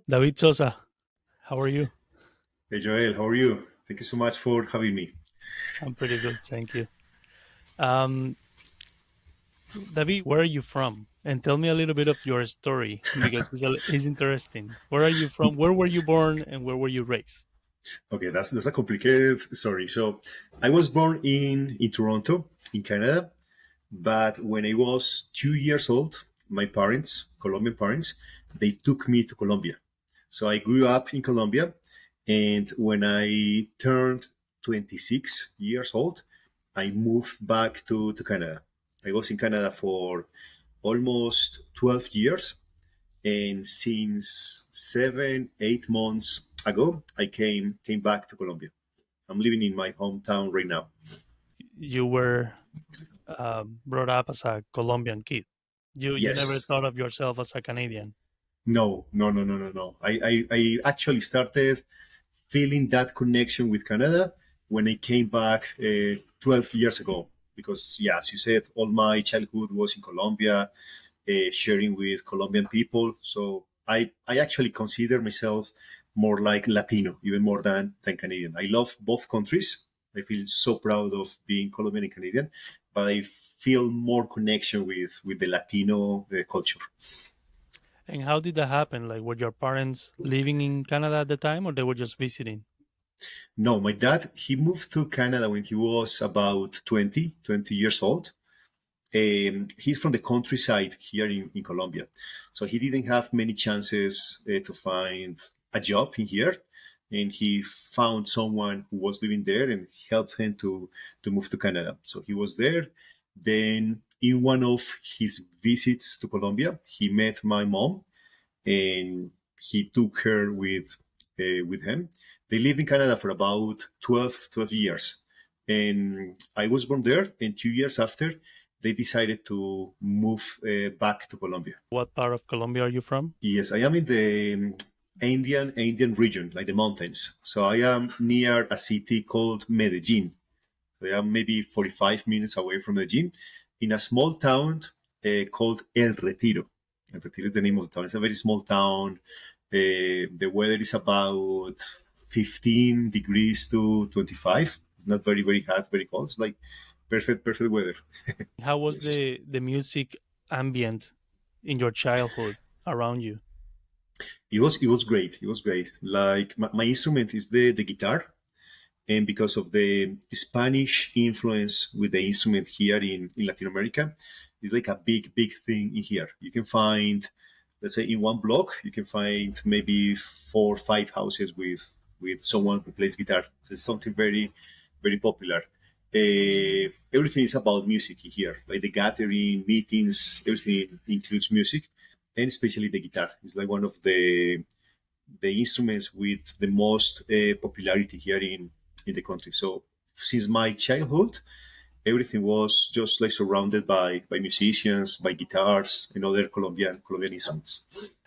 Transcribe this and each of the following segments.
David Sosa, how are you? Hey Joel, how are you? Thank you so much for having me. I'm pretty good, thank you. Um, David, where are you from? And tell me a little bit of your story because it's interesting. Where are you from? Where were you born and where were you raised? Okay, that's a complicated story. So, I was born in Toronto, in Canada, but when I was 2 years old, my parents, Colombian parents, they took me to Colombia. So I grew up in Colombia, and when I turned 26 years old, I moved back to Canada. I was in Canada for almost 12 years. And since 7, 8 months ago, I came back to Colombia. I'm living in my hometown right now. You were brought up as a Colombian kid. You never Yes. thought of yourself as a Canadian. No, no, no, no, no, no. I actually started feeling that connection with Canada when I came back 12 years ago. Because, yeah, as you said, all my childhood was in Colombia, sharing with Colombian people. So I actually consider myself more like Latino, even more than Canadian. I love both countries. I feel so proud of being Colombian and Canadian, but I feel more connection with the Latino culture. And how did that happen? Like, were your parents living in Canada at the time or they were just visiting? No, my dad, he moved to Canada when he was about 20 years old. He's from the countryside here in Colombia. So he didn't have many chances to find a job in here. And he found someone who was living there and helped him to move to Canada. So he was there. Then, in one of his visits to Colombia, he met my mom and he took her with him. They lived in Canada for about 12 years. And I was born there, and 2 years after, they decided to move back to Colombia. What part of Colombia are you from? Yes, I am in the Andean region, like the mountains. So I am near a city called Medellin. So I am maybe 45 minutes away from Medellin, in a small town called El Retiro. El Retiro is the name of the town. It's a very small town. The weather is about 15 degrees to 25. It's not very, very hot, very cold. It's like perfect weather. How was Yes. the music ambient in your childhood around you? It was great. It was great. Like my instrument is the guitar, and because of the Spanish influence with the instrument here in Latin America, it's like a big thing in here. You can find, let's say, in one block, you can find maybe 4 or 5 houses with someone who plays guitar. So it's something very popular. Everything is about music in here, like the gathering, meetings, everything includes music, and especially the guitar. It's like one of the instruments with the most popularity here in the country. So since my childhood, everything was just like surrounded by musicians, by guitars, and other Colombian instruments.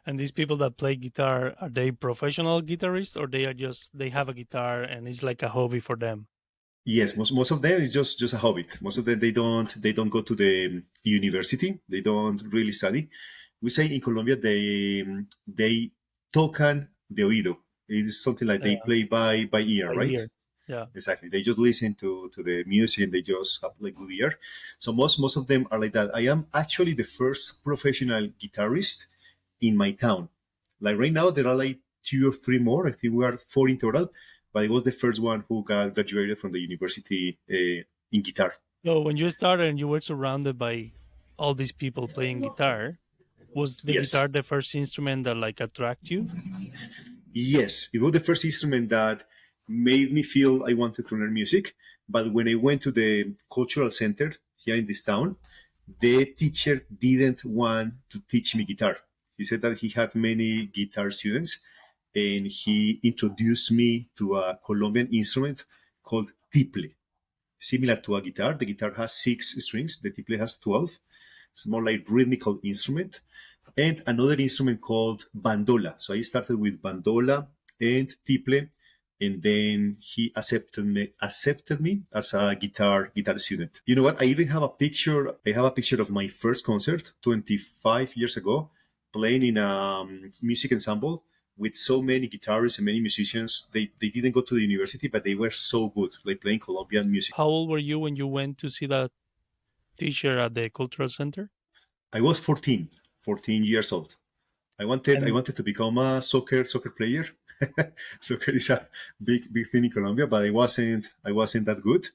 And these people that play guitar, are they professional guitarists or they are just they have a guitar and it's like a hobby for them? Yes, most of them is just a hobbit. Most of them they don't go to the university. They don't really study. We say in Colombia they tocan de oído. It is something like they Yeah, play by ear, by right? ear. Yeah. Exactly. They just listen to the music. They just have like good ear. So most of them are like that. I am actually the first professional guitarist in my town. Like right now, there are like two or three more. I think we are four in total. But I was the first one who got graduated from the university in guitar. So when you started and you were surrounded by all these people playing guitar, was the guitar Yes, the first instrument that like attract you? yes. It was the first instrument that made me feel I wanted to learn music. But when I went to the cultural center here in this town, the teacher didn't want to teach me guitar. He said that he had many guitar students, and he introduced me to a Colombian instrument called tiple, similar to a guitar. The guitar has 6 strings, the tiple has 12. It's more like rhythmical instrument. And another instrument called bandola. So I started with bandola and tiple, and then he accepted me as a guitar student. You know what? I even have a picture. I have a picture of my first concert 25 years ago, playing in a music ensemble with so many guitarists and many musicians. They didn't go to the university, but they were so good, like playing Colombian music. How old were you when you went to see that teacher at the cultural center? I was 14, 14 years old. I And wanted to become a soccer player. Soccer is a big thing in Colombia, but I wasn't that good.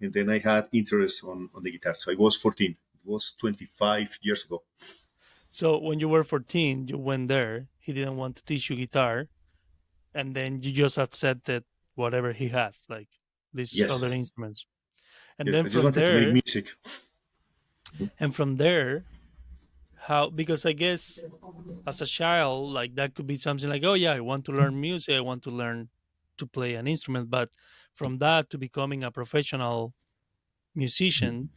And then I had interest on the guitar. So I was 14. It was 25 years ago. so when you were 14, you went there. He didn't want to teach you guitar, and then you just accepted whatever he had, like these other Yes, instruments. And yes. then I just wanted to make music. from there, how, because I guess as a child, like that could be something like, oh yeah, I want to learn music, I want to learn to play an instrument, but from that to becoming a professional musician,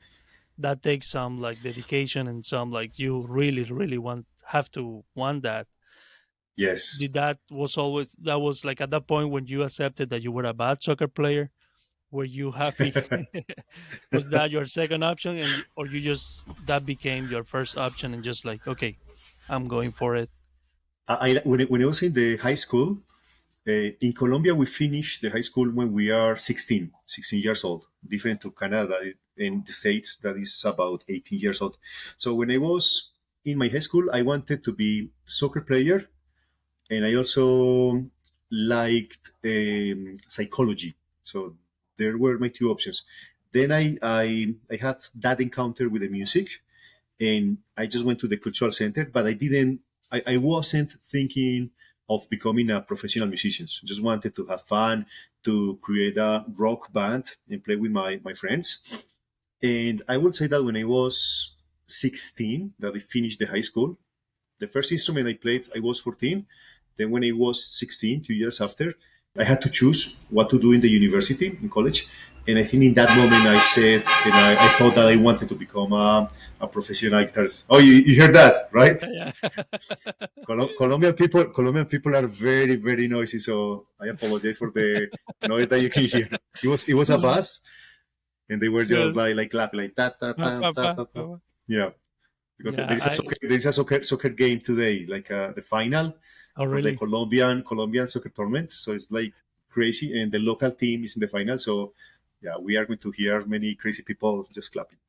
that takes some like dedication and some like you really want have to want that. Yes. Did that was always that was like at that point when you accepted that you were a bad soccer player, were you happy? Was that your second option, and or you just that became your first option and just like, okay, I'm going for it? When I was in the high school, in Colombia, we finish the high school when we are 16 years old, different to Canada. In the States, that is about 18 years old. So when I was in my high school, I wanted to be soccer player, and I also liked psychology. So there were my two options. Then I had that encounter with the music, and I just went to the cultural center, but I wasn't thinking of becoming a professional musician. Just wanted to have fun, to create a rock band and play with my friends. And I would say that when I was 16, that I finished the high school, the first instrument I played, I was 14. Then when I was 16, 2 years after, I had to choose what to do in the university, in college. And I think in that moment I said, and I thought that I wanted to become a professional guitarist. Oh, you heard that, right? Yeah. Colombian people are very noisy. So I apologize for the noise that you can hear. It was a Just- bus, and they were just just like clapping, like ta ta pa, ta pa, ta pa, ta pa, ta. pa. Yeah, because Yeah, there is a soccer game today, like the final oh for the really? Colombian soccer tournament. So it's like crazy, and the local team is in the final. So yeah, we are going to hear many crazy people just clapping.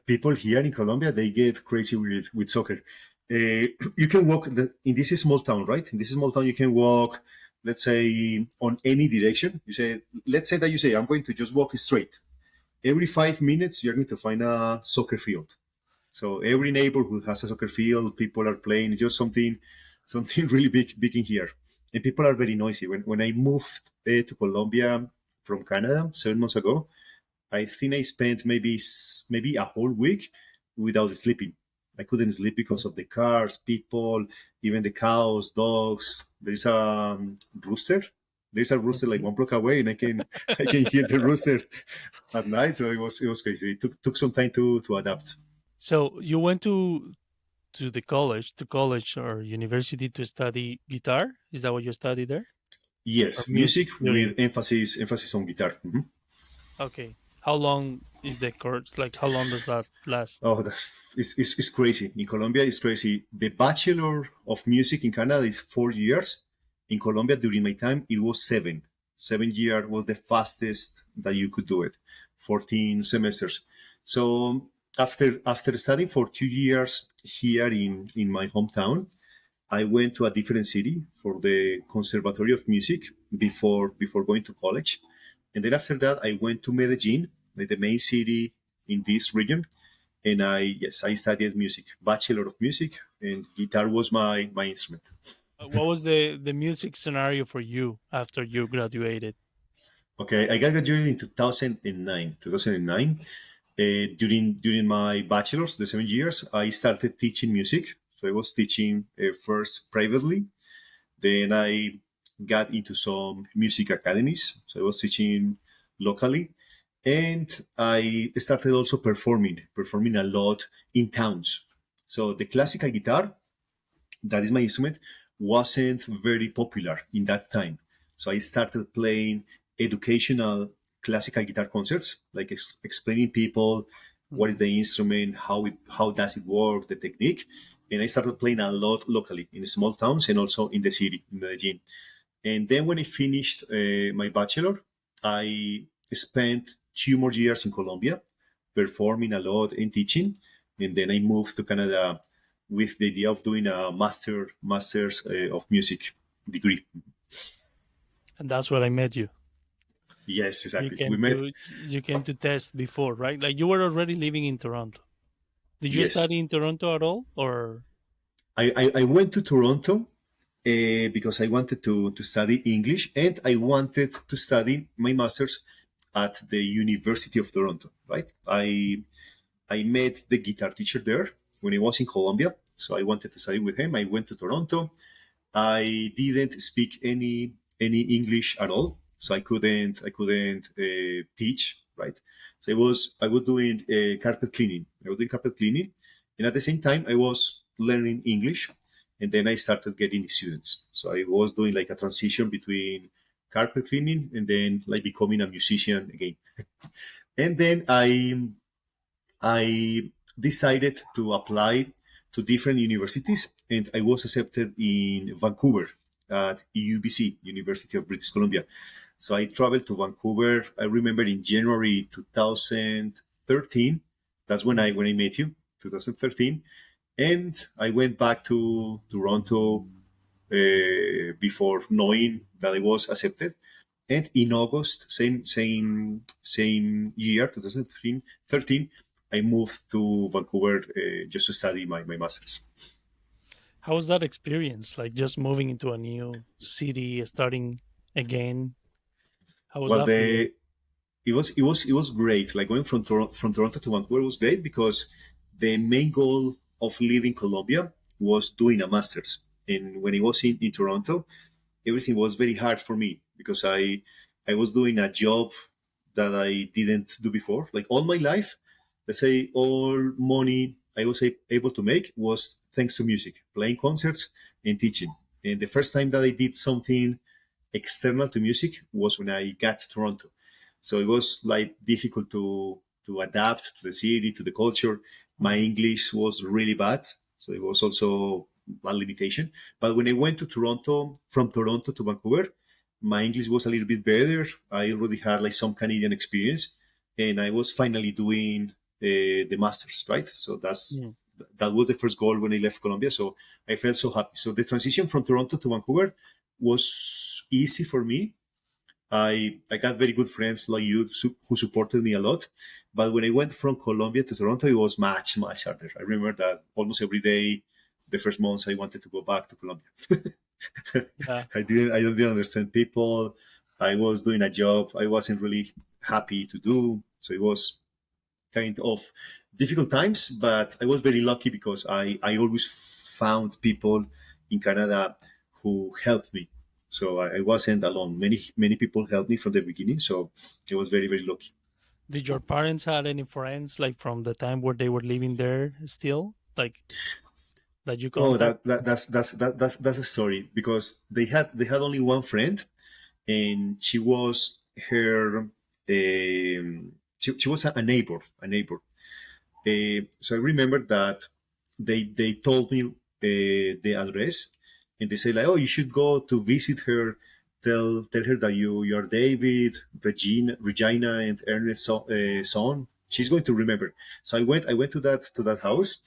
People here in Colombia, they get crazy with soccer. You can walk in this small town, right? In this small town, you can walk, let's say, on any direction. Let's say that you say, I'm going to just walk straight. Every 5 minutes, you're going to find a soccer field. So every neighborhood has a soccer field. People are playing. It's just something really big in here. And people are very noisy. When I moved to Colombia from Canada 7 months ago, I think I spent maybe a whole week without sleeping. I couldn't sleep because of the cars, people, even the cows, dogs. There's a rooster. There's a rooster like Okay. 1 block away, and I can hear the rooster at night. So it was crazy. It took some time to adapt. So you went to the college or university to study guitar? Is that what you studied there? Or Yes, music music theory? with emphasis on guitar. Mhm. Okay. How long is the course? Like, how long does that last? Oh, it's crazy. In Colombia, it's crazy. The Bachelor of Music in Canada is 4 years. In Colombia, during my time, it was 7. 7 year was the fastest that you could do it. 14 semesters. So after studying for 2 years here in my hometown, I went to a different city for the Conservatory of Music before going to college, and then after that I went to Medellin, like the main city in this region, and I studied music, Bachelor of Music, and guitar was my instrument. What was the music scenario for you after you graduated? Okay, I got graduated in 2009. 2009. During my bachelor's, the 7 years, I started teaching music. So I was teaching first privately. Then I got into some music academies. So I was teaching locally. And I started also performing a lot in towns. So the classical guitar, that is my instrument, wasn't very popular in that time. So I started playing educational classical guitar concerts, like explaining people what is Mhm. the instrument, how does it work, the technique. and I started playing a lot locally in small towns and also in the city, in Medellin. And then when I finished my bachelor, I spent 2 more years in Colombia, performing a lot and teaching. And then I moved to Canada with the idea of doing a master's of music degree. And that's where I met you. Yes, You exactly. We came met. to you came to test before, right? Like you were already living in Toronto. Did you Yes, study in Toronto at all, or I went to Toronto because I wanted to study English and I wanted to study my master's at the University of Toronto. Right. I met the guitar teacher there when I was in Colombia, so I wanted to study with him. I went to Toronto. I didn't speak any English at all, so I couldn't teach. Right, so I was doing carpet cleaning. I was doing carpet cleaning, and at the same time I was learning English, and then I started getting students. So I was doing like a transition between carpet cleaning and then like becoming a musician again. And then I decided to apply to different universities, and I was accepted in Vancouver at UBC, University of British Columbia. So I traveled to Vancouver. I remember in January 2013. That's Mm. when I met you, 2013, and I went back to Toronto before knowing that I was accepted. And in August, same year, 2013, I moved to Vancouver just to study my master's. how was that experience? Like just moving into a new city, starting again. How was Well, that for you? it was great. Like going from Toronto to Vancouver was great because the main goal of leaving Colombia was doing a master's. And when I was in Toronto, everything was very hard for me because I was doing a job that I didn't do before. Like all my life, let's say all money I was able to make was thanks to music, playing concerts and teaching. And the first time that I did something external to music was when I got to Toronto. So it was like difficult to adapt to the city, to the culture. My Mm. English was really bad, so it was also a limitation. But when I went to Toronto, from Toronto to Vancouver, my English was a little bit better. I already had like some Canadian experience, and I was finally doing the masters, right? So Mm. that was the first goal when I left Colombia. So I felt so happy. So the transition from Toronto to Vancouver was easy for me. I got very good friends like you who supported me a lot. But when I went from Colombia to Toronto, it was much harder. I remember that almost every day, the first months, I wanted to go back to Colombia. Yeah. I didn't understand people. I was doing a job I wasn't really happy to do. So it was kind of difficult times, but I was very lucky because I always found people in Canada who helped me. So I wasn't alone. Many people helped me from the beginning. So I was very lucky. Did your parents had any friends like from the time where they were living there still, like that you Oh, contact? that's a story because they had only one friend, and she was her she was a neighbor. So I remember that they told me the address, and they say like, "Oh, you should go to visit her. Tell her that you are David, Regina, and Ernest's son. She's going to remember." So I went to that house.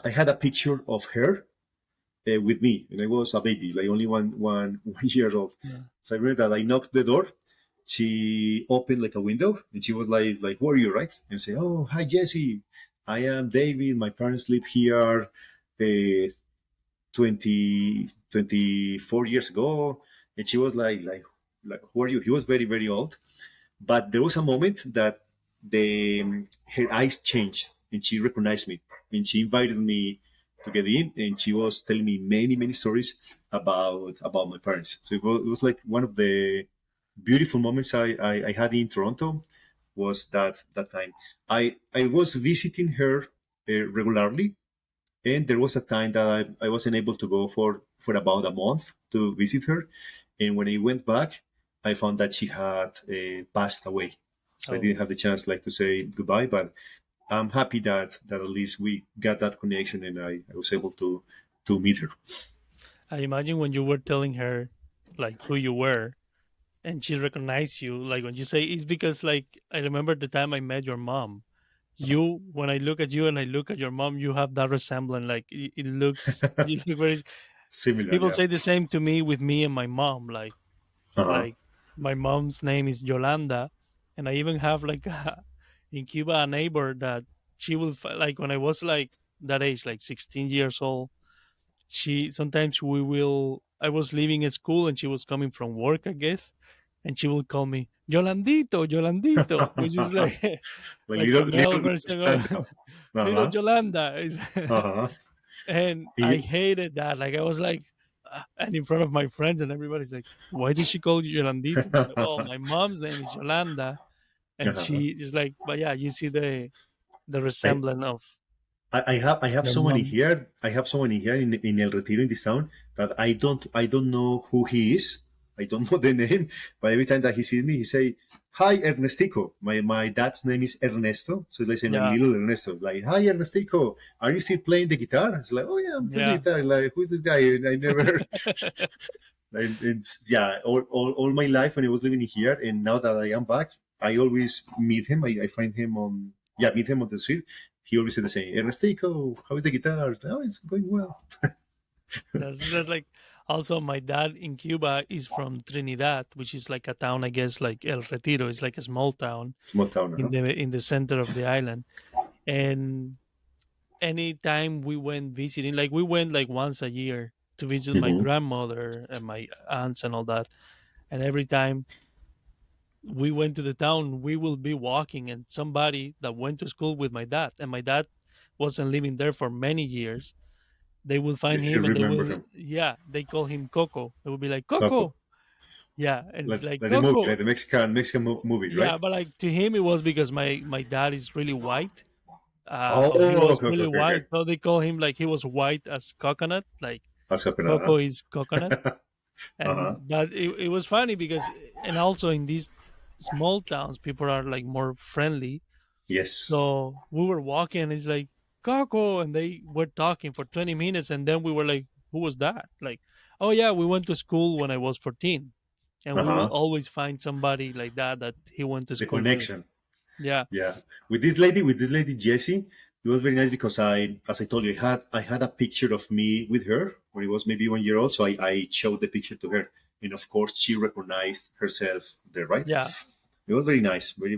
I had a picture of her with me, and I was a baby, like only one year old. Yeah. So I remember that I knocked the door. She opened like a window, and she was like, "Where are you?" Right? And say, "Oh, hi, Jesse. I am David. My parents live here 24 years ago." And she was like, "Who are you?" He was very old, but there was a moment that her eyes changed and she recognized me and she invited me to get in, and she was telling me many stories about my parents. So it was like one of the beautiful moments I had in Toronto was that time. I was visiting her regularly, and there was a time that I wasn't able to go for about a month to visit her. And when I went back, I found that she had passed away. So I Oh, didn't have the chance like to say goodbye. But I'm happy that at least we got that connection, and I was able to meet her. I imagine when you were telling her like who you were and she recognized you, like when you say it's because like I remember the time I met your mom. You when I look at you and I look at your mom, you have that resemblance. Like it looks you look very Similar, people yeah. say the same to me with me and my mom. Uh-huh. Like my mom's name is Yolanda, and I even have like in Cuba a neighbor that she will like when I was like that age, like 16 years old. She sometimes we will. I was leaving a school and she was coming from work, I guess, and she will call me Yolandito, Yolandito, which is like Like like a male little version of stand up. little Uh-huh. Yolanda. Uh-huh. And And I you, hated that. Like I was like, and in front of my friends and everybody's like, "Why did she call you Yolandito?" I'm like, oh, my mom's name is Yolanda, and uh-huh. she is like, but yeah, you see the I, resemblance of I have your someone in mom. here. I have someone in here in El Retiro in this town that I don't know who he is. I don't know the name, but every time that he sees me, he say, "Hi, Ernestico." My dad's name is Ernesto, so they say like Yeah, little Ernesto. Like, "Hi, Ernestico. Are you still playing the guitar?" It's like, "Oh yeah, I'm playing the yeah. guitar." Like, who's this guy? And I never. And yeah, all my life when I was living here, and now that I am back, I always meet him. I find him on meet him on the street. He always said the same, Ernestico, how is the guitar? Oh, it's going well. That's like also my dad in Cuba is from Trinidad, which is like a town, I guess, like El Retiro. It's like a small town Small town, huh? in the center of the island. And anytime we went visiting, like we went like once a year to visit my Mm-hmm. grandmother and my aunts and all that. And every time we went to the town, we will be walking, and somebody that went to school with my dad, and my dad wasn't living there for many years. They will You find still him, and they remember will, him, yeah, they call him Coco. They will be like Coco, Coco, yeah, and it's like like the movie, Coco, like the Mexican movie, yeah. right? But like to him, it was because my dad is really white. So he Oh, was okay, okay, really okay, okay. white. So they call him like he was white as coconut. Like That's happening, huh? Coco is coconut. Uh-huh. And but it was funny because and also in these small towns people are like more friendly. Yes. So we were walking and it's like Coco, and they were talking for 20 minutes, and then we were like, who was that? Like, oh yeah, we went to school when I was 14, and we will Uh-huh. always find somebody like that that he went to The school to. connection. Yeah, Yeah, with this lady Jessie, it was very nice because as I told you, I had a picture of me with her when I was maybe 1 year old. So I showed the picture to her, and of course she recognized herself there, right? yeah. It was very nice, very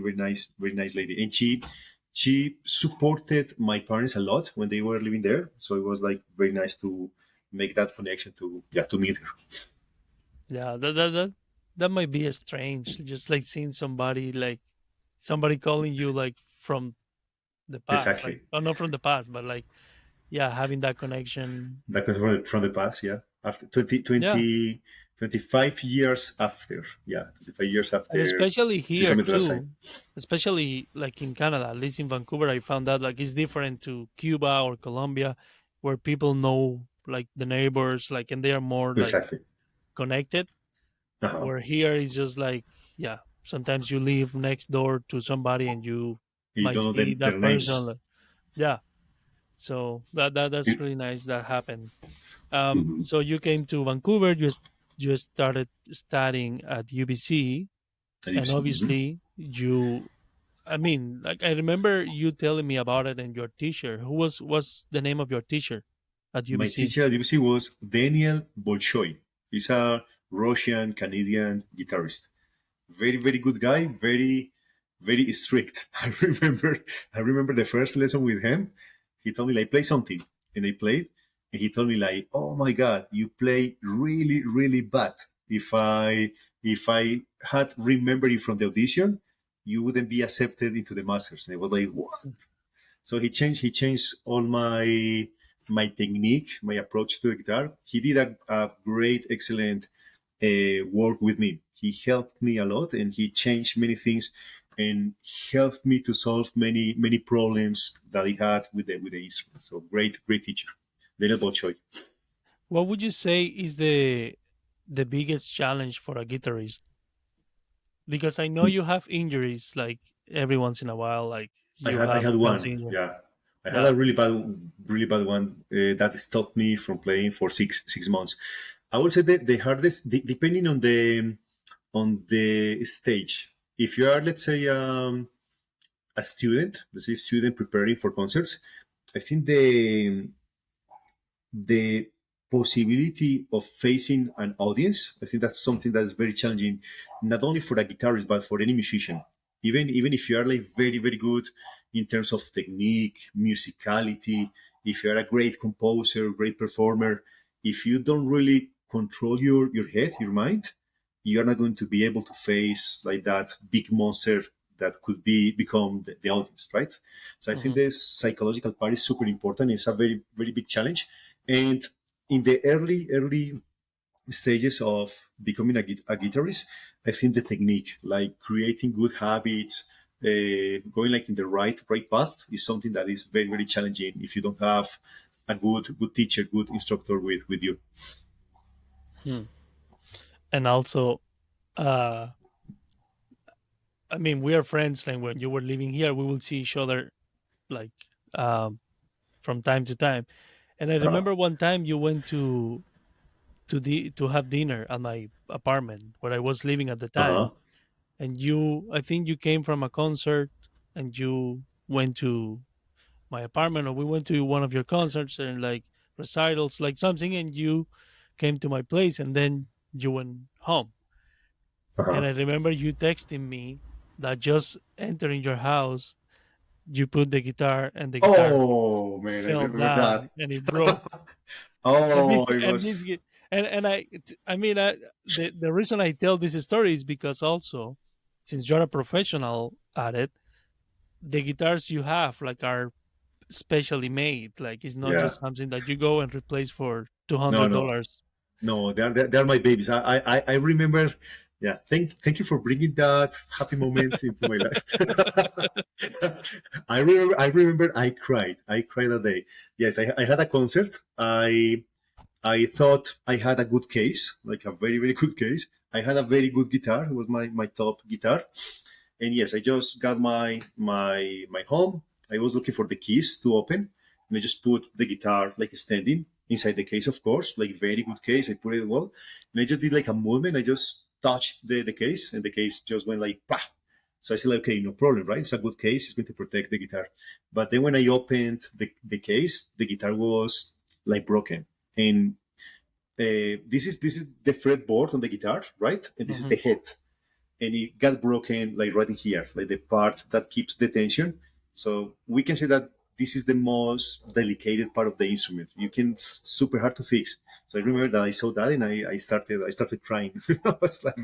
nice lady, and she supported my parents a lot when they were living there. So it was like very nice to make that connection to meet her. Yeah, that might be a strange, just like seeing somebody like somebody calling you like from the past, like Exactly. oh not from the past, but like yeah, having that connection. That was from the past, yeah. After Yeah, 25 years after, yeah, 25 years and after especially she here saw me the last time. too, especially like in Canada, at least in Vancouver, I found out like it's different to Cuba or Colombia, where people know like the neighbors, like and they are more like Exactly. connected. Uh-huh. Where here is just like yeah, sometimes you live next door to somebody and you You might don't know see their that person. names. Yeah, so that's You- really nice that happened. Mhm. So you came to Vancouver, you started studying at UBC, And you and see, mhm. obviously you. I mean, like I remember you telling me about it and your teacher. What's the name of your teacher at My UBC? teacher at UBC was Daniel Bolshoi. He's a Russian Canadian guitarist. Very very good guy. Very strict. I remember the first lesson with him. He told me like play something, and I played, and he told me like, oh my god, you play really really bad. If I had remembered it from the audition, you wouldn't be accepted into the masters. And I was like, what? So he changed all my technique, my approach to the guitar. He did a great, excellent work with me. He helped me a lot, and he changed many things, and helped me to solve many problems that I had with the instrument. So great teacher, Daniel Bolshoi. What would you say is the biggest challenge for a guitarist? Because I know you have injuries like every once in a while, like you I have had something one. in your Yeah, I had yeah. a really bad one that stopped me from playing for 6 months. I would say that the hardest, depending on the stage. If you are, let's say, a student, let's say, student preparing for concerts, I think the possibility of facing an audience, I think that's something that's very challenging, not only for a guitarist but for any musician. Even if you are like very good in terms of technique, musicality, if you are a great composer, great performer, if you don't really control your head, your mind, you are not going to be able to face like that big monster that could become the audience, right? So I think Hmm. this psychological part is super important. It's a very big challenge, and in the early stages of becoming a guitarist, I think the technique, like creating good habits, going like in the right path, is something that is very challenging if you don't have a good teacher, good instructor with you. Hmm. And also, uh, I mean, we are friends, and when you were living here, we will see each other like um, from time to time. And I Uh-huh. remember one time you went to have dinner at my apartment where I was living at the time, Uh-huh. and I think you came from a concert, and you went to my apartment, or we went to one of your concerts and like recitals, like something, and you came to my place, and then you went home. And Uh-huh. I remember you texting me that just entering your house, you put the guitar, and the guitar Oh man, I fell remember that. down and it broke. And this Oh, it and this was. gi- and I mean, the reason I tell this story is because also, since you're a professional at it, the guitars you have like are specially made. Like it's not Yeah. just something that you go and replace for two No, hundred no. dollars. No, they're my babies. I remember. Yeah, thank you for bringing that happy moment into my life. I remember I cried that day. Yes, I had a concert. I thought I had a good case, like a very good case. I had a very good guitar. It was my top guitar. And yes, I just got my home. I was looking for the keys to open, and I just put the guitar like standing inside the case, of course, like very good case. I put it well, and I just did like a movement. I just touched the case, and the case just went like bah. So I said, like, okay, no problem, right? It's a good case. It's going to protect the guitar. But then when I opened the case, the guitar was like broken, and this is the fretboard on the guitar, right? And this is Hmm. the head, and it got broken like right in here, like the part that keeps the tension. So we can say that this is the most delicate part of the instrument. You can super hard to fix. So I remember that I saw that and I started crying. It was like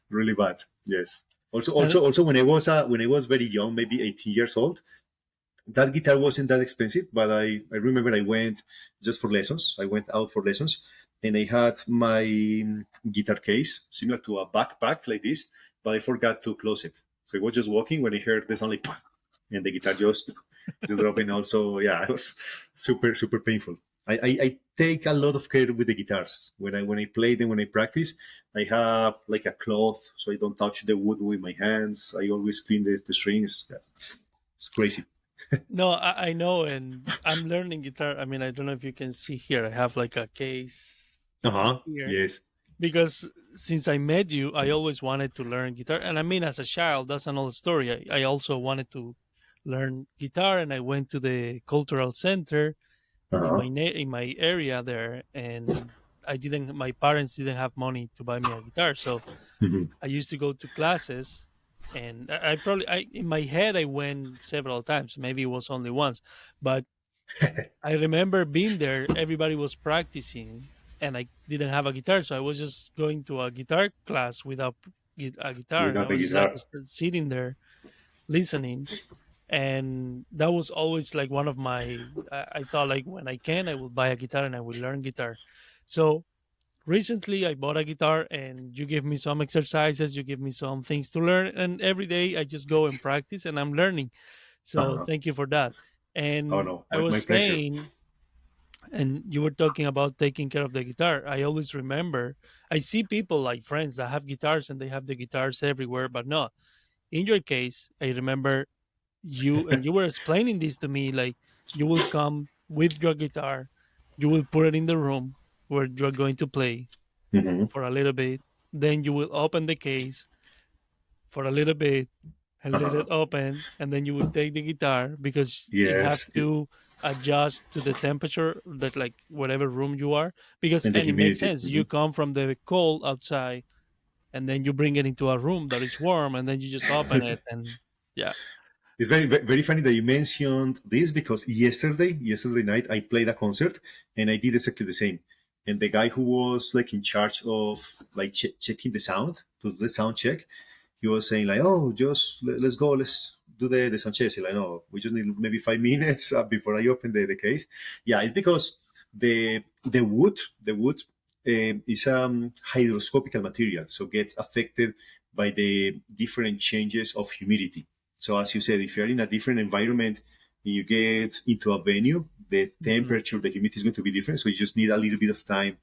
really bad. Yes. Also And also also when I was very young, maybe 18 years old, that guitar wasn't that expensive, but I remember I went just for lessons. I went out for lessons, and I had my guitar case similar to a backpack like this, but I forgot to close it. So I was just walking when I heard the sound like, "Pah," and the guitar just dropped. And also, yeah, it was super painful. I take a lot of care with the guitars when I play them, when I practice. I have like a cloth so I don't touch the wood with my hands. I always clean the strings. Yeah, it's crazy. no, I know, and I'm learning guitar. I mean, I don't know if you can see here. I have like a case Uh-huh. here Yes. because since I met you, I always wanted to learn guitar. And I mean, as a child, that's another story. I also wanted to learn guitar, and I went to the cultural center in Uh-huh. in my area there, and I didn't. My parents didn't have money to buy me a guitar, so Mhm. I used to go to classes, and I probably I in my head I went several times. Maybe it was only once, but I remember being there. Everybody was practicing, and I didn't have a guitar, so I was just going to a guitar class without a guitar, and I Without the was just like guitar. sitting there listening. And that was always like one of my. I thought like when I can, I will buy a guitar and I will learn guitar. So recently I bought a guitar, and you give me some exercises, you give me some things to learn, and every day I just go and practice and I'm learning. So Uh-huh. thank you for that. Oh And no, I my was pleasure. saying, and you were talking about taking care of the guitar. I always remember, I see people like friends that have guitars and they have the guitars everywhere, but no, in your case I remember you were explaining this to me, like you will come with your guitar, you will put it in the room where you're going to play Hmm. for a little bit, then you will open the case for a little bit and let it Uh-huh. open, and then you will take the guitar because it have Yes, to adjust to the temperature that, like, whatever room you are, because, and the and it makes humidity. sense, you come from the cold outside and then you bring it into a room that is warm and then you just open it and yeah. It's very funny that you mentioned this because yesterday night, I played a concert and I did exactly the same. And the guy who was like in charge of like checking the sound to do the sound check, he was saying like, "Oh, just let's go, let's do the sound check." Like, "No, we just need maybe 5 minutes before I open the case." Yeah, it's because the wood is hydroscopical material, so gets affected by the different changes of humidity. So as you said, if you're in a different environment and you get into a venue, the Mhm. temperature, the humidity is going to be different. So you just need a little bit of time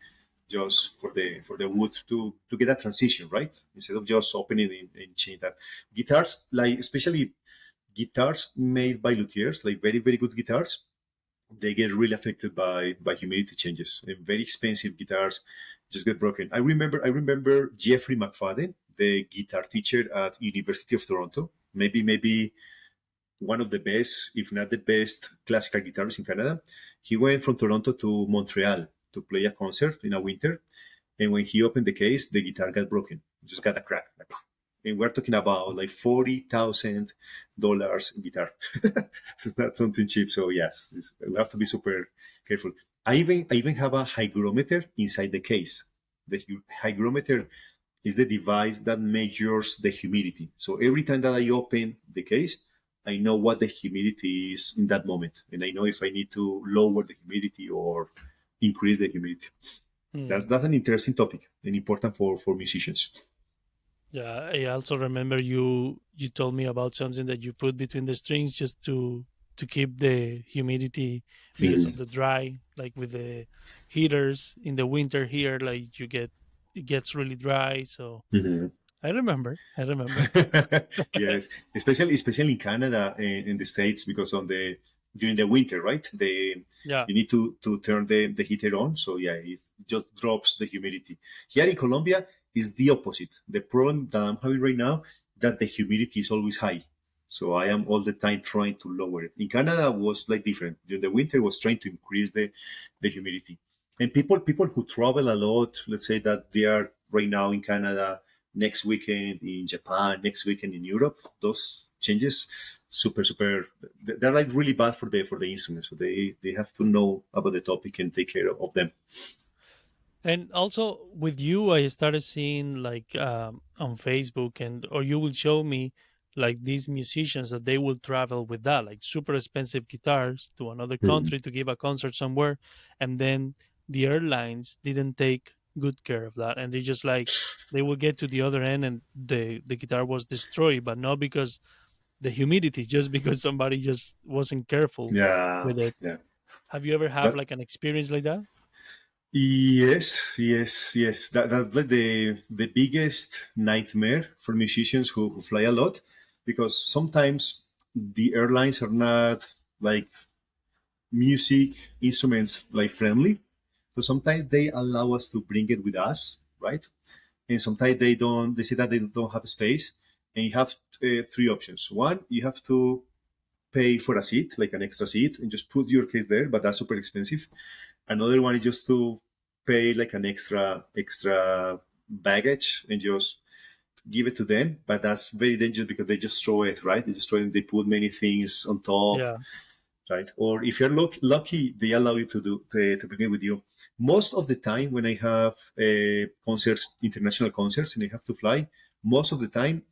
just for the wood to get that transition, right? Instead of just opening and changing that. Guitars, like especially guitars made by luthiers, like very good guitars, they get really affected by humidity changes. And very expensive guitars just get broken. I remember Jeffrey McFadden, the guitar teacher at University of Toronto. Maybe one of the best, if not the best, classical guitarists in Canada. He went from Toronto to Montreal to play a concert in a winter, and when he opened the case, the guitar got broken. It just got a crack. Like, and we're talking about like $40,000 guitar. It's not something cheap. So yes, we have to be super careful. I even have a hygrometer inside the case. The hygrometer is the device that measures the humidity. So every time that I open the case, I know what the humidity is in that moment, and I know if I need to lower the humidity or increase the humidity. Hmm. That's an interesting topic and important for musicians. Yeah, I also remember you told me about something that you put between the strings just to keep the humidity because of Mhm. the dry, like with the heaters in the winter here, like it gets really dry. So Mhm. I remember. Yes, especially in Canada and in the States, because on the during the winter, right? Yeah, You need to turn the heater on. So yeah, it just drops the humidity. Here in Colombia is the opposite. The problem that I'm having right now, that the humidity is always high. So I am all the time trying to lower it. In Canada was like different. During the winter was trying to increase the humidity. And people who travel a lot, let's say that they are right now in Canada, next weekend in Japan, next weekend in Europe, those changes super they're like really bad for the instrument. So they have to know about the topic and take care of them. and also with you, I started seeing like on Facebook, and or you will show me like these musicians that they will travel with that like super expensive guitars to another Mhm. country to give a concert somewhere, and then the airlines didn't take good care of that, and they just like they will get to the other end and the guitar was destroyed, but not because the humidity, just because somebody just wasn't careful Yeah, with it. yeah. Have you ever have That like an experience like that? yes. That's like the biggest nightmare for musicians who fly a lot, because sometimes the airlines are not like music instruments like friendly. So sometimes they allow us to bring it with us, right? And sometimes they don't. They say that they don't have space, and you have three options. One, you have to pay for a seat, like an extra seat, and just put your case there, but that's super expensive. Another one is just to pay like an extra baggage and just give it to them, but that's very dangerous because they just throw it, right? They just throw it. They put many things on top, Yeah, right? Or if you're lucky, they allow you to bring it with you. Most of the time, when I have concerts, international concerts, and I have to fly, most of the time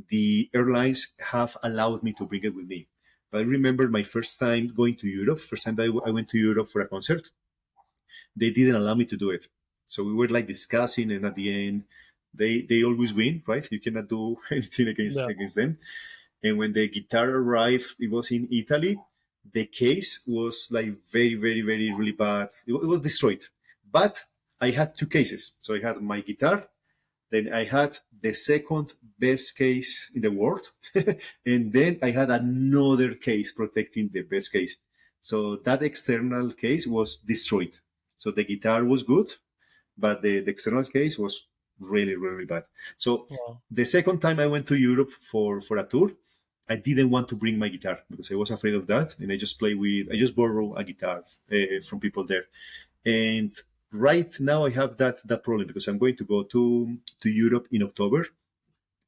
the airlines have allowed me to bring it with me. But I remember my first time going to Europe. First time that I went to Europe for a concert, they didn't allow me to do it. So we were like discussing, and at the end, they always win, right? You cannot do anything against yeah, against them. And when the guitar arrived, it was in Italy. The case was like very, really bad. It was destroyed. But I had two cases. So I had my guitar Then I had the second best case in the world, and then I had another case protecting the best case. So that external case was destroyed. So the guitar was good, but the external case was really, really bad. So Wow. the second time I went to Europe for a tour, I didn't want to bring my guitar because I was afraid of that, and I just borrow a guitar from people there. And right now I have that problem because I'm going to go to Europe in October,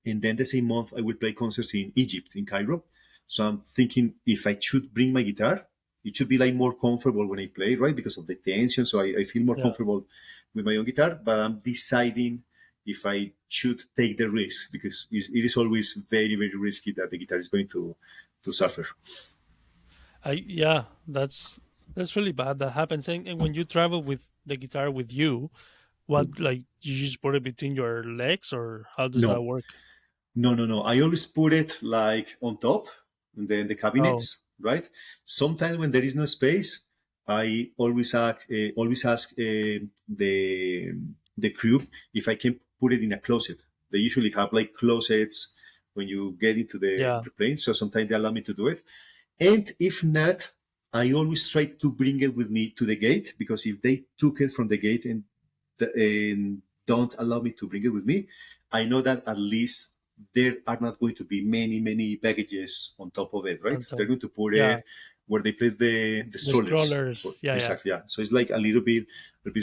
and then the same month I will play concerts in Egypt, in Cairo. So I'm thinking if I should bring my guitar, it should be like more comfortable when I play, right? Because of the tension. So I feel more Yeah. comfortable with my own guitar, but I'm deciding if I should take the risk because it is always very, very risky that the guitar is going to suffer. Yeah, that's really bad. That happens. And when you travel with the guitar with you, what, like, you just put it between your legs, or how does that No, work? no. I always put it like on top, and then the Oh, cabinets, right? Sometimes when there is no space, I always ask the crew if I can put it in a closet. They usually have like closets when you get into yeah, the plane, so sometimes they allow me to do it. And if not, I always try to bring it with me to the gate because if they took it from the gate and don't allow me to bring it with me, I know that at least there are not going to be many baggages on top of it, right? on top. They're going to put Yeah, it where they place the the strollers. strollers. Yeah, yeah. Exactly, yeah. So it's like a little bit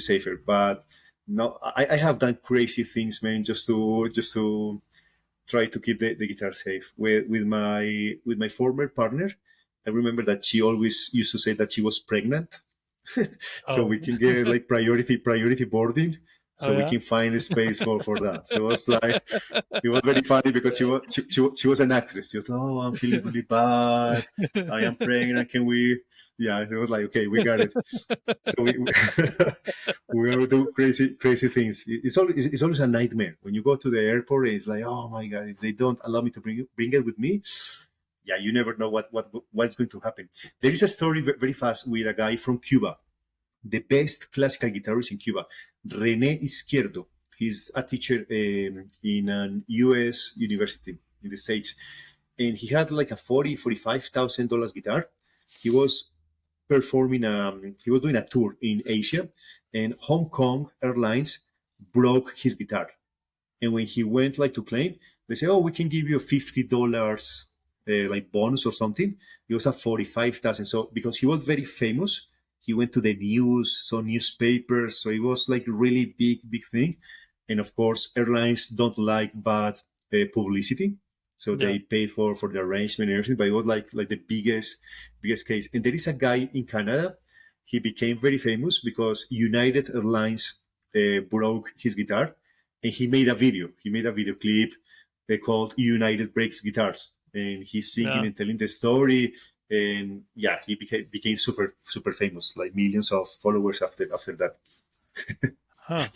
safer. But no, I have done crazy things, man, just to try to keep the guitar safe. With my former partner, I remember that she always used to say that she was pregnant, so Oh, we can get like priority boarding, oh, so we yeah. can find a space for that. So it was very funny because she was an actress. She was like, oh, I'm feeling really bad. I am pregnant. Can we? Yeah, it was like, okay, we got it. So we will do crazy things. It's always a nightmare when you go to the airport. And it's like, oh my god, if they don't allow me to bring it with me, yeah, you never know what's going to happen. There is a story very fast with a guy from Cuba, the best classical guitarist in Cuba, René Izquierdo. He's a teacher in an U.S. university in the States, and he had like a $45,000 guitar. He was he was doing a tour in Asia, and Hong Kong Airlines broke his guitar. And when he went like to claim, they say, "Oh, we can give you $50 like bonus or something." It was at 45,000. So because he was very famous, he went to the news, so newspapers. So it was like really big thing. And of course, airlines don't like bad publicity, so Yeah. they paid for the arrangement and everything. But it was like the biggest case. And there is a guy in Canada. He became very famous because United Airlines broke his guitar, and he made a video. He made a video clip called "United Breaks Guitars," and he's singing Yeah. and telling the story. And yeah, he became super famous, like millions of followers after that. Huh.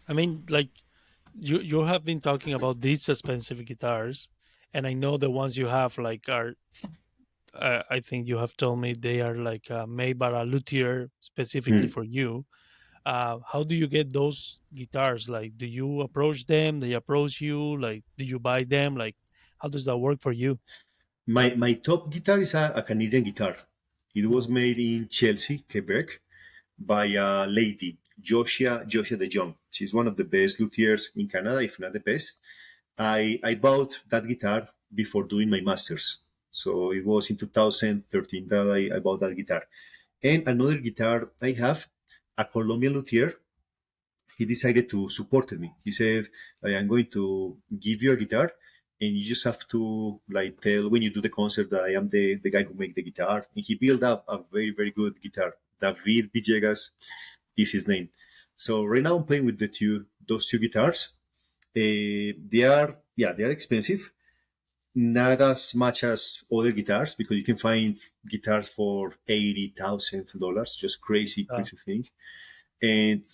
I mean, like, you have been talking about these expensive guitars, and I know the ones you have like are. I think you have told me they are like made by a luthier specifically Hmm. for you. How do you get those guitars? Like, do you approach them? They approach you? Like, do you buy them? Like, how does that work for you? My top guitar is a Canadian guitar. It was Mhm. made in Chelsea, Quebec, by a lady, Joshua De Jong. She's one of the best luthiers in Canada, if not the best. I bought that guitar before doing my master's. So it was in 2013 that I bought that guitar. And another guitar I have, a Colombian luthier, he decided to support me. He said, I'm going to give you a guitar, and you just have to like tell when you do the concert that I am the guy who make the guitar. And he built up a very good guitar. David Villegas is his name. So right now I'm playing with those two guitars. They are expensive, not as much as other guitars because you can find guitars for $80,000, just Uh, crazy thing. And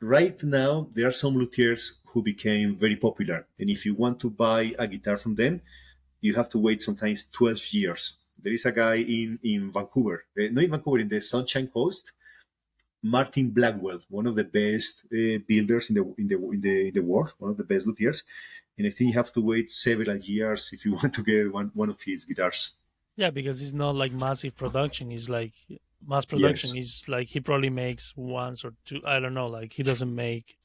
right now there are some luthiers who became very popular, and if you want to buy a guitar from them, you have to wait sometimes 12 years. There is a guy in Vancouver, not in Vancouver, in the Sunshine Coast. Martin Blackwell, one of the best builders in the world, one of the best luthiers. And I think you have to wait several years if you want to get one of his guitars. Yeah, because it's not like massive production. It's like mass production Yes, is like he probably makes once or two. I don't know. Like he doesn't make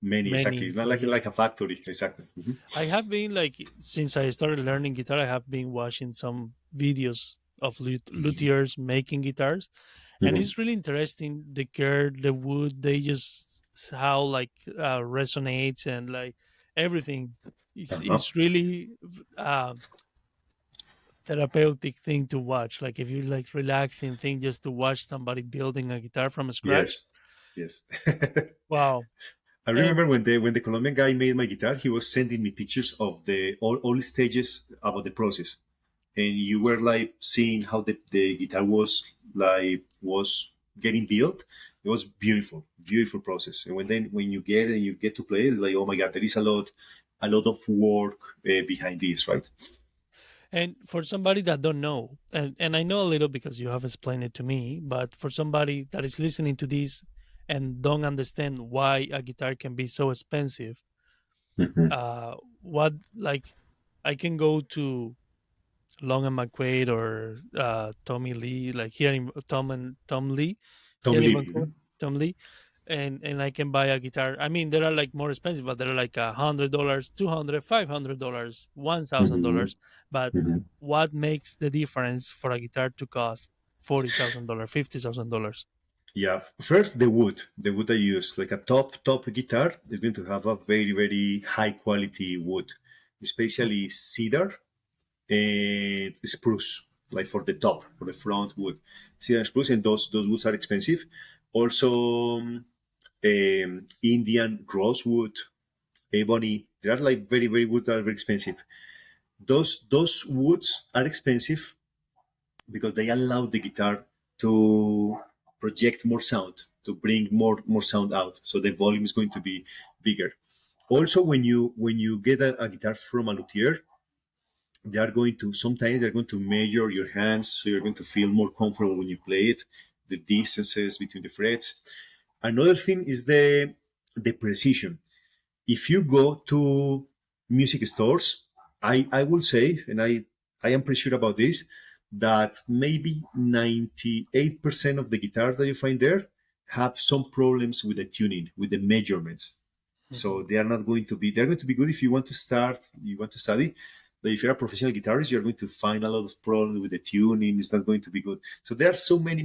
many exactly. many It's not per year. like a factory exactly. I have been like since I started learning guitar, I have been watching some videos of luthiers making guitars, and Mhm. it's really interesting. The care, the wood, they just how like resonates and like everything. Uh-huh. It's really therapeutic thing to watch. Like if you like relaxing thing just to watch somebody building a guitar from scratch. Yes, yes. Wow. I And remember when the Colombian guy made my guitar, he was sending me pictures of the all stages about the process, and you were like seeing how the guitar was getting built. It was beautiful, beautiful process. And when you get it and you get to play it, it's like, oh my god, there is a lot of work behind this, right? and for somebody that don't know, and I know a little because you have explained it to me, but for somebody that is listening to this and don't understand why a guitar can be so expensive, what like I can go to Long and McQuaid or Tommy Lee, like here in Tom Lee Tom here in Levy. Vancouver, Tom Lee, and I can buy a guitar. I mean, they are like more expensive, but they're like $100, $200, $500, Mhm. $1,000. But Mhm. what makes the difference for a guitar to cost $40,000, $50,000? Yeah, first the wood I use, like a top guitar, is going to have a very very high quality wood, especially cedar and spruce, like for the top, for the front wood, cedar and spruce, and those woods are expensive. Also, Indian rosewood, ebony, they are like very very wood that are very expensive. Those woods are expensive because they allow the guitar to project more sound, to bring more sound out. So the volume is going to be bigger. Also, when you get a guitar from a luthier, they are going to sometimes they're going to measure your hands, so you're going to feel more comfortable when you play it. The distances between the frets. Another thing is the precision. If you go to music stores, I will say, and I am pretty sure about this, that maybe 98% of the guitars that you find there have some problems with the tuning, with the measurements. So Mhm. they are not going to be, they're going to be good if you want to start, you want to study. But if you're a professional guitarist, you're going to find a lot of problems with the tuning. It's not going to be good. So there are so many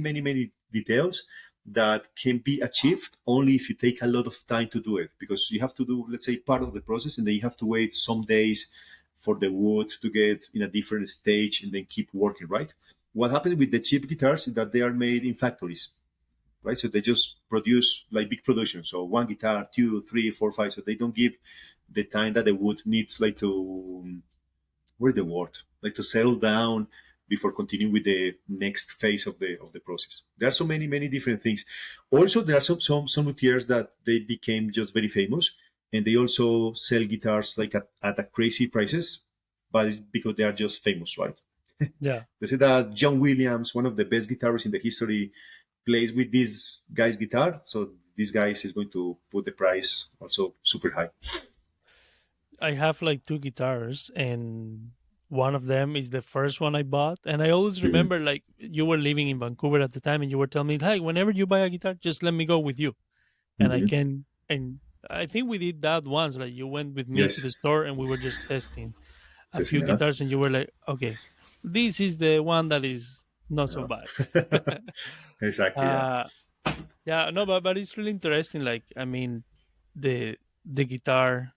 details that can be achieved only if you take a lot of time to do it, because you have to do, let's say, part of the process, and then you have to wait some days for the wood to get in a different stage and then keep working, right? What happens with the cheap guitars is that they are made in factories, right? So they just produce like big production. So one guitar, two, three, four, five. So they don't give the time that the wood needs, like to where's the word, like to settle down before continuing with the next phase of the process. There are so many different things. Also, there are some luthiers that they became just very famous, and they also sell guitars like at a crazy prices, but it's because they are just famous, right? Yeah. They say that John Williams, one of the best guitarists in the history, plays with this guy's guitar. So this guy is going to put the price also super high. I have like two guitars, and one of them is the first one I bought. And I always Mhm. remember like you were living in Vancouver at the time, and you were telling me, "Hey, whenever you buy a guitar, just let me go with you, and I Mhm. can." And I think we did that once. Like you went with me to the Yes. store, and we were just testing a few Testing, guitars, and you were like, "Okay, this is the one that is not so huh? bad." Exactly. Yeah. uh, yeah, no, but it's really interesting. Like I mean, the guitar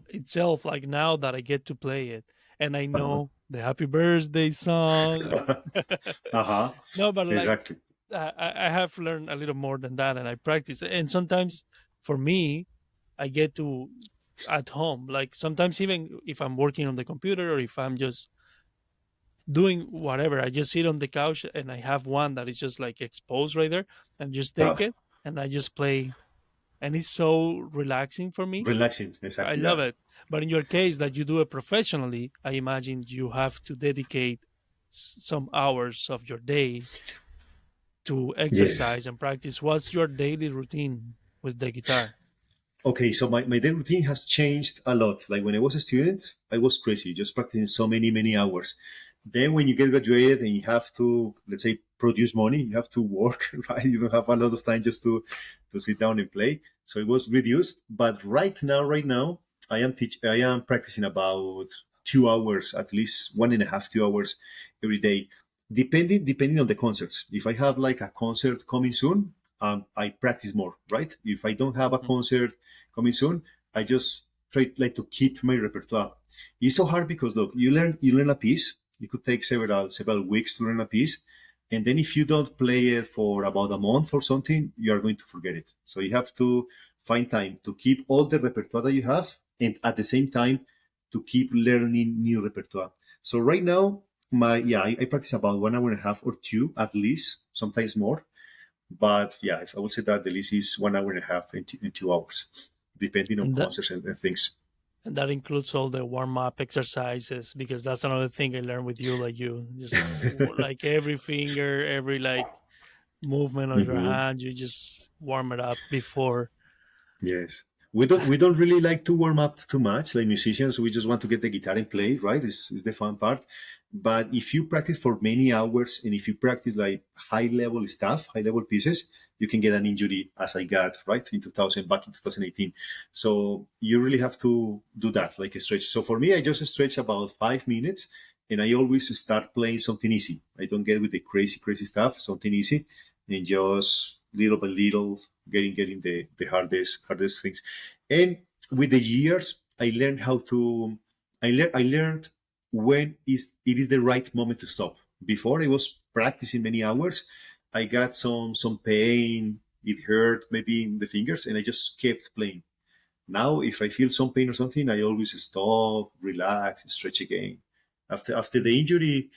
itself, like now that I get to play it and I Uh-huh. know the happy birthday song. Uh-huh. No, but like Exactly. I have learned a little more than that and I practice. And sometimes for me, I get to at home. Like sometimes even if I'm working on the computer or if I'm just doing whatever, I just sit on the couch and I have one that is just like exposed right there and just take Uh, it and I just play and it's so relaxing for me. Relaxing. I Exactly. love Yeah. it. But in your case, that you do it professionally, I imagine you have to dedicate some hours of your day to Yes. exercise and practice? What's your daily routine with the guitar? Okay, so my daily routine has changed a lot. Like when I was a student, I was crazy, just practicing so many hours. Then when you get graduated and you have to, let's say, produce money, you have to work, right? You don't have a lot of time just to sit down and play. So it was reduced. But right now, I am practicing about 2 hours, at least 1.5, 2 hours every day, depending on the concerts. If I have like a concert coming soon, I practice more, right? If I don't have a Mhm. concert coming soon, I just try like to keep my repertoire. It's so hard because look, you learn a piece. It could take several weeks to learn a piece, and then if you don't play it for about a month or something, you are going to forget it. So you have to find time to keep all the repertoire that you have, and at the same time to keep learning new repertoire. So right now, I practice about 1 hour and a half or two at least, sometimes more. But yeah, I would say that the least is 1 hour and a half and 2 hours, depending on And that concerts and things. and that includes all the warm up exercises, because that's another thing I learned with you. Like you just like every finger, every like movement of your Hmm. hand, you just warm it up before. Yes. We don't really like to warm up too much. Like musicians, we just want to get the guitar and play, right? Is the fun part. But if you practice for many hours and if you practice like high level stuff, high level pieces, you can get an injury as I got, right? In 2000, back in 2018. So you really have to do that, like a stretch. So for me, I just stretch about 5 minutes and I always start playing something easy. I don't get with the crazy stuff, something easy and just little by little getting the hardest things. And with the years, I learned when it is the right moment to stop. Before I was practicing many hours, I got some pain. It hurt maybe in the fingers, and I just kept playing. Now, if I feel some pain or something, I always stop, relax, stretch again. After the injury,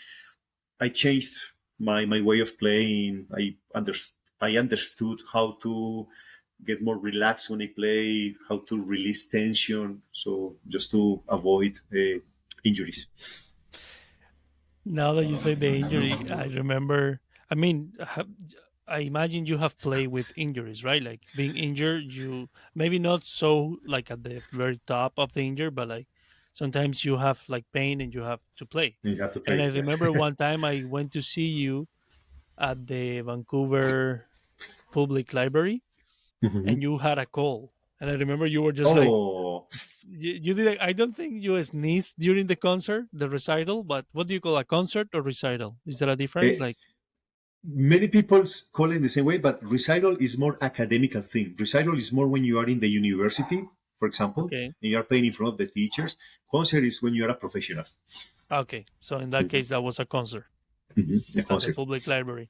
I changed my way of playing. I understood how to get more relaxed when I play, how to release tension, so just to avoid injuries. Now that you say the injury, I remember. I mean, I imagine you have played with injuries, right? Like being injured, you maybe not so like at the very top of the injury, but like sometimes you have like pain and you have to play. And you have to And I play. remember Yeah. one time I went to see you at the Vancouver Public Library, Mhm. and you had a call. And I remember you were just like, Oh, you did. I don't think you sneezed during the concert, the recital. But what do you call a concert or recital? Is there a difference? eh, Like, many people call it the same way, but recital is more academical thing. Recital is more when you are in the university, for example, okay, and you are playing in front of the teachers. Concert is when you are a professional. okay. So in that case, that was a concert The at the concert. public library.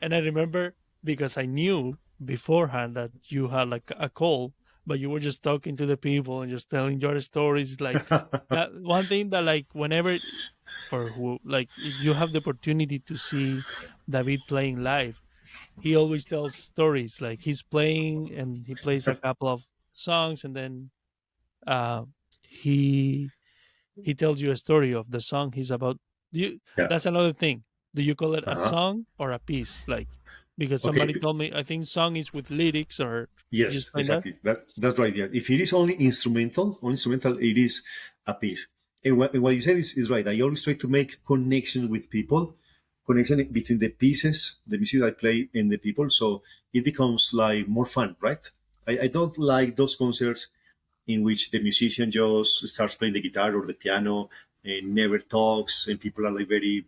And I remember because I knew beforehand that you had like a call, but you were just talking to the people and just telling your stories. Like that one thing that like whenever for who like if you have the opportunity to see David playing live, he always tells stories. Like he's playing and he plays a couple of songs, and then uh, he he tells you a story of the song he's about. Do you, Yeah. that's another thing. Do you call it a Uh-huh. song or a piece? Like because Okay. somebody told me I think song is with lyrics, or could you Yes, explain that? exactly. That's right. Yeah. If it is only instrumental, it is a piece. And what you said is right. I always try to make connection with people, connection between the pieces, the music I play, and the people. So it becomes like more fun, right? I don't like those concerts in which the musician just starts playing the guitar or the piano and never talks, and people are like very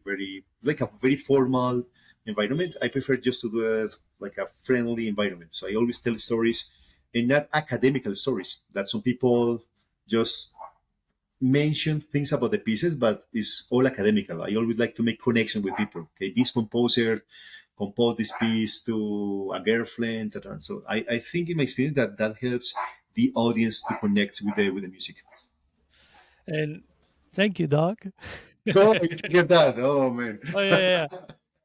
like a very formal environment. I prefer just to do it like a friendly environment. So I always tell stories and not academical stories that some people just mention things about the pieces, but it's all academical. I always like to make connection with people. Okay, this composer composed this piece to a girlfriend. And so I think in my experience that helps the audience to connect with the music. And thank you, Doc. Oh, you can hear that. Oh man. Oh yeah.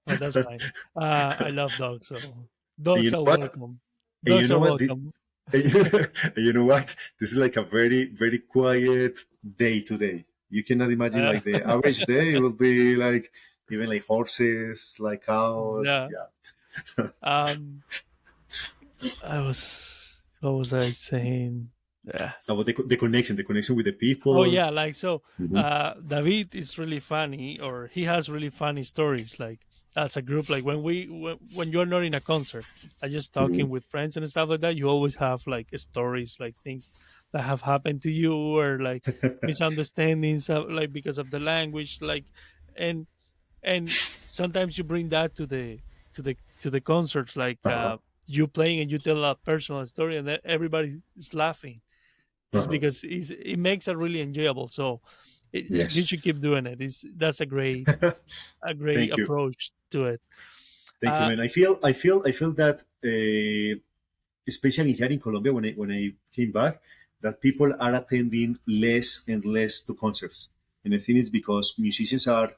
But that's fine. I love dogs, so And you dogs know are what? welcome. And you Dogs know are what? welcome. And you know what? This is like a very quiet day today. You cannot imagine Uh, like the average day will be like even like horses, like cows. yeah, Yeah. Um, what was I saying? Yeah. About the connection with the Oh people. yeah, like so. Hmm. David is really funny, or he has really funny stories. Like as a group, like when you're not in a concert, and just Hmm. talking with friends and stuff like that, you always have like stories, like things that have happened to you, or like misunderstandings, like because of the language, like and and sometimes you bring that to the concerts, like Uh-huh. you playing and you tell a personal story, and then everybody is laughing just Uh-huh. because it makes it really enjoyable. So you Yes. should keep doing it. That's a great Thank you. approach to it. Thank you, Uh, man. I feel that, especially here in Colombia, when I came back, that people are attending less and less to concerts, and I think it's because musicians are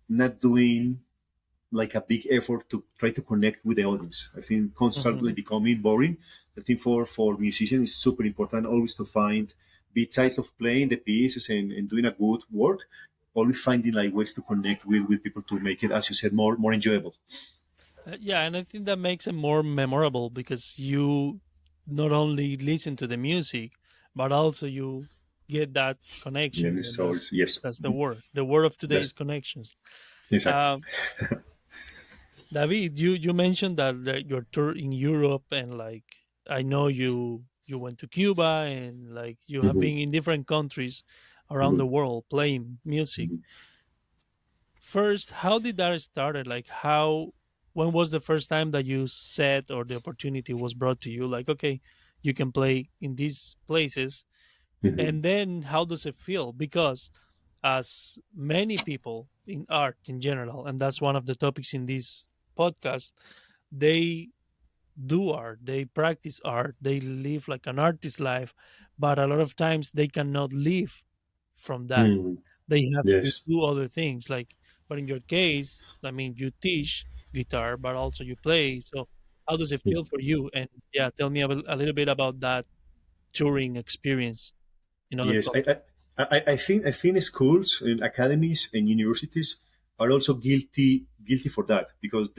not doing like a big effort to try to connect with the audience. I think constantly mhm. becoming boring. I think for musicians it's super important always to find, besides of playing the pieces and doing a good work, always finding like ways to connect with people to make it, as you said, more enjoyable. Yeah, and I think that makes it more memorable because you not only listen to the music, but also you get that Yeah, connection, the and souls. Yes, that's the word. The word of today is that's connections. exactly. Um, David, you mentioned that your tour in Europe, and like I know you went to Cuba, and like you have Hmm. been in different countries around Hmm. the world playing music. Hmm. First, how did that started? Like how when was the first time that you said, or the opportunity was brought to you, like okay, you can play in these places, Hmm. and then how does it feel? Because as many people in art in general, and that's one of the topics in this podcast, they do art, they practice art, they live like an artist life, but a lot of times they cannot live from that. Hmm. They have to Yes. do other things, like, but in your case, I mean, you teach guitar, but also you play. So how does it feel for you? And yeah, tell me a little bit about that touring experience in other Yes, countries. I think schools and academies and universities are also guilty for that because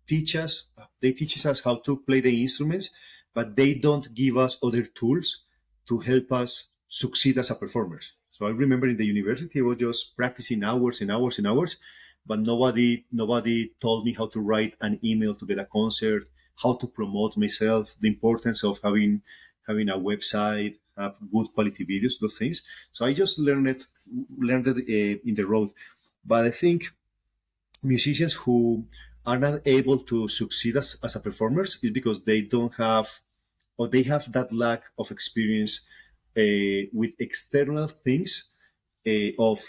teach us they teaches us how to play the instruments, but they don't give us other tools to help us succeed as a performers. So I remember in the university I was just practicing hours and hours and hours, but nobody told me how to write an email to get a concert, how to promote myself, the importance of having a website, have good quality videos, those things. So I just learned it in the road. But I think musicians who are not able to succeed as a performers is because they don't have, or they have that lack of experience with external things of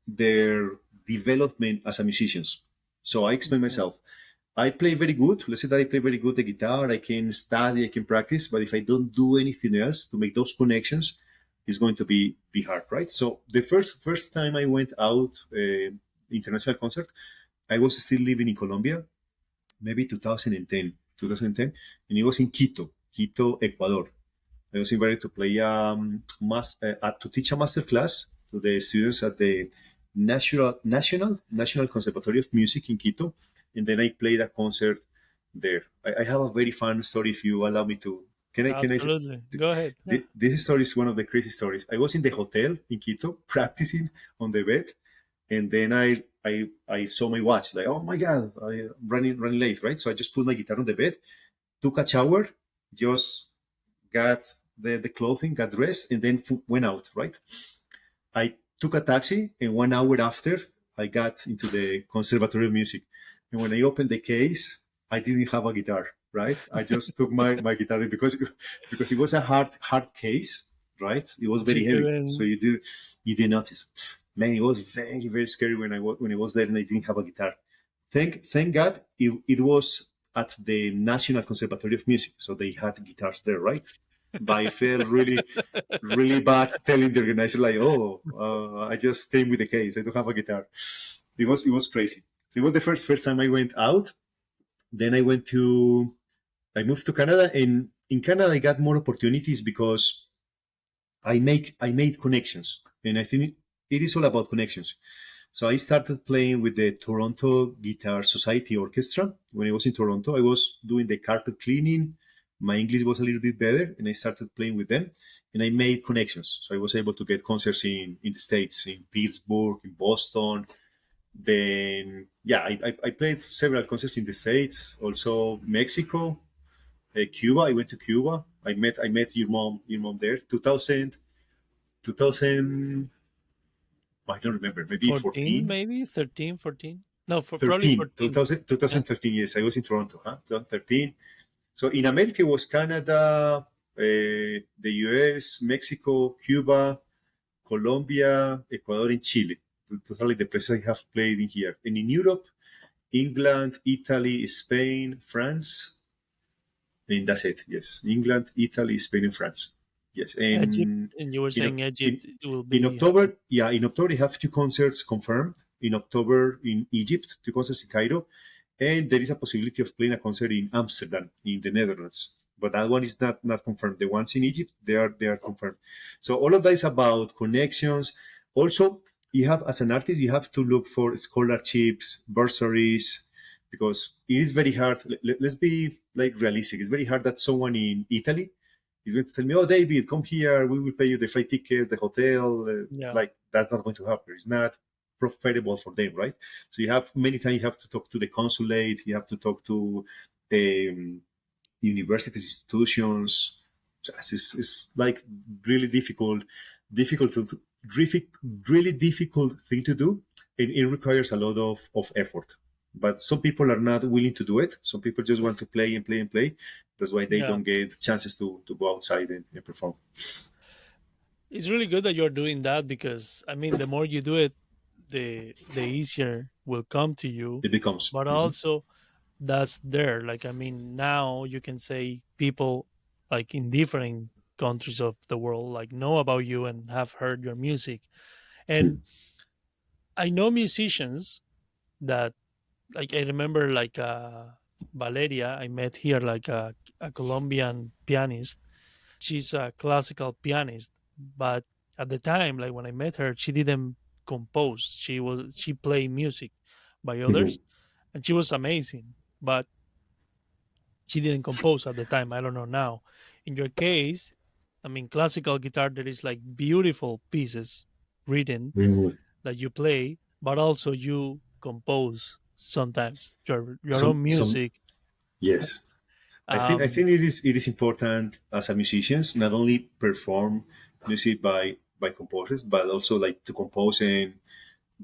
their development as a musicians. So I explain Mhm. myself. I play very good. Let's say that I play very good the guitar. I can study, I can practice. But if I don't do anything else to make those connections, it's going to be hard, right? So the first time I went out international concert, I was still living in Colombia, maybe 2010, and it was in Quito, Ecuador. I was invited to play to teach a master class to the students at the National Conservatory of Music in Quito, and then I played a concert there. I have a very fun story. If you allow me to, can I? Absolutely, go ahead. Yeah. This story is one of the crazy stories. I was in the hotel in Quito practicing on the bed, and then I saw my watch. Like, oh my god, I'm running late, right? So I just put my guitar on the bed, took a shower, just got the clothing, got dressed, and then went out, right? I took a taxi, and 1 hour after, I got into the Conservatory of Music. And when I opened the case, I didn't have a guitar, right? I just took my guitar because it was a hard case, right? It was You very heavy, so couldn't. you did notice. Man, it was very scary when I was there and I didn't have a guitar. Thank God it was at the National Conservatory of Music, so they had guitars there, right? But I felt really bad telling the organizer like, "Oh, I just came with a case. I don't have a guitar." It was crazy. So it was the first time I went out. Then I moved to Canada, and in Canada I got more opportunities because I made connections, and I think it is all about connections. So I started playing with the Toronto Guitar Society Orchestra. When I was in Toronto, I was doing the carpet cleaning. My English was a little bit better, and I started playing with them. And I made connections. So I was able to get concerts in the States, in Pittsburgh, in Boston. Then, yeah, I played several concerts in the States, also Mexico, Cuba. I went to Cuba. I met your mom there. 2000, I don't remember, maybe 14, 14, maybe 13, 14. No, for probably 13, 14. 2000, Yeah. 2015. Yes, I was in Toronto, 2013. So in America, it was Canada, the US, Mexico, Cuba, Colombia, Ecuador, and Chile. Totally the places I have played in here. And in Europe, England, Italy, Spain, France, and that's it. Yes, England, Italy, Spain, and France. Yes, Egypt, and and you were in saying in, Egypt will in be happening. October, yeah, in October they have two concerts confirmed. In October in Egypt, two concerts in Cairo, and there is a possibility of playing a concert in Amsterdam, in the Netherlands. But that one is not confirmed. The ones in Egypt, they are confirmed. So all of that is about connections. Also, you have as an artist, you have to look for scholarships, bursaries, because it is very hard. Let's be like realistic. It's very hard that someone in Italy is going to tell me, "Oh, David, come here. We will pay you the flight tickets, the hotel." Yeah. Like that's not going to happen. It's not profitable for them, right? So you have many times you have to talk to the consulate. You have to talk to um, universities, institutions. So it's like really difficult, to, really difficult thing to do, and it requires a lot of effort. But some people are not willing to do it. Some people just want to play and play and play. That's why they Yeah. don't get chances to go outside and perform. It's really good that you're doing that because I mean the more you do it, the easier will come to you. It becomes. But Mhm. also that's there. Like I mean now you can say people like in different countries of the world like know about you and have heard your music. And I know musicians that like I remember like Valeria I met here like a Colombian pianist. She's a classical pianist, but at the time like when I met her she didn't compose. She played music by others Mhm. and she was amazing, but she didn't compose at the time. I don't know now. In your case, I mean classical guitar there is like beautiful pieces written Mhm. that you play, but also you compose sometimes your own Some music. yes. I think Um, it is important as a musicians not only perform music by composers, but also like to compose and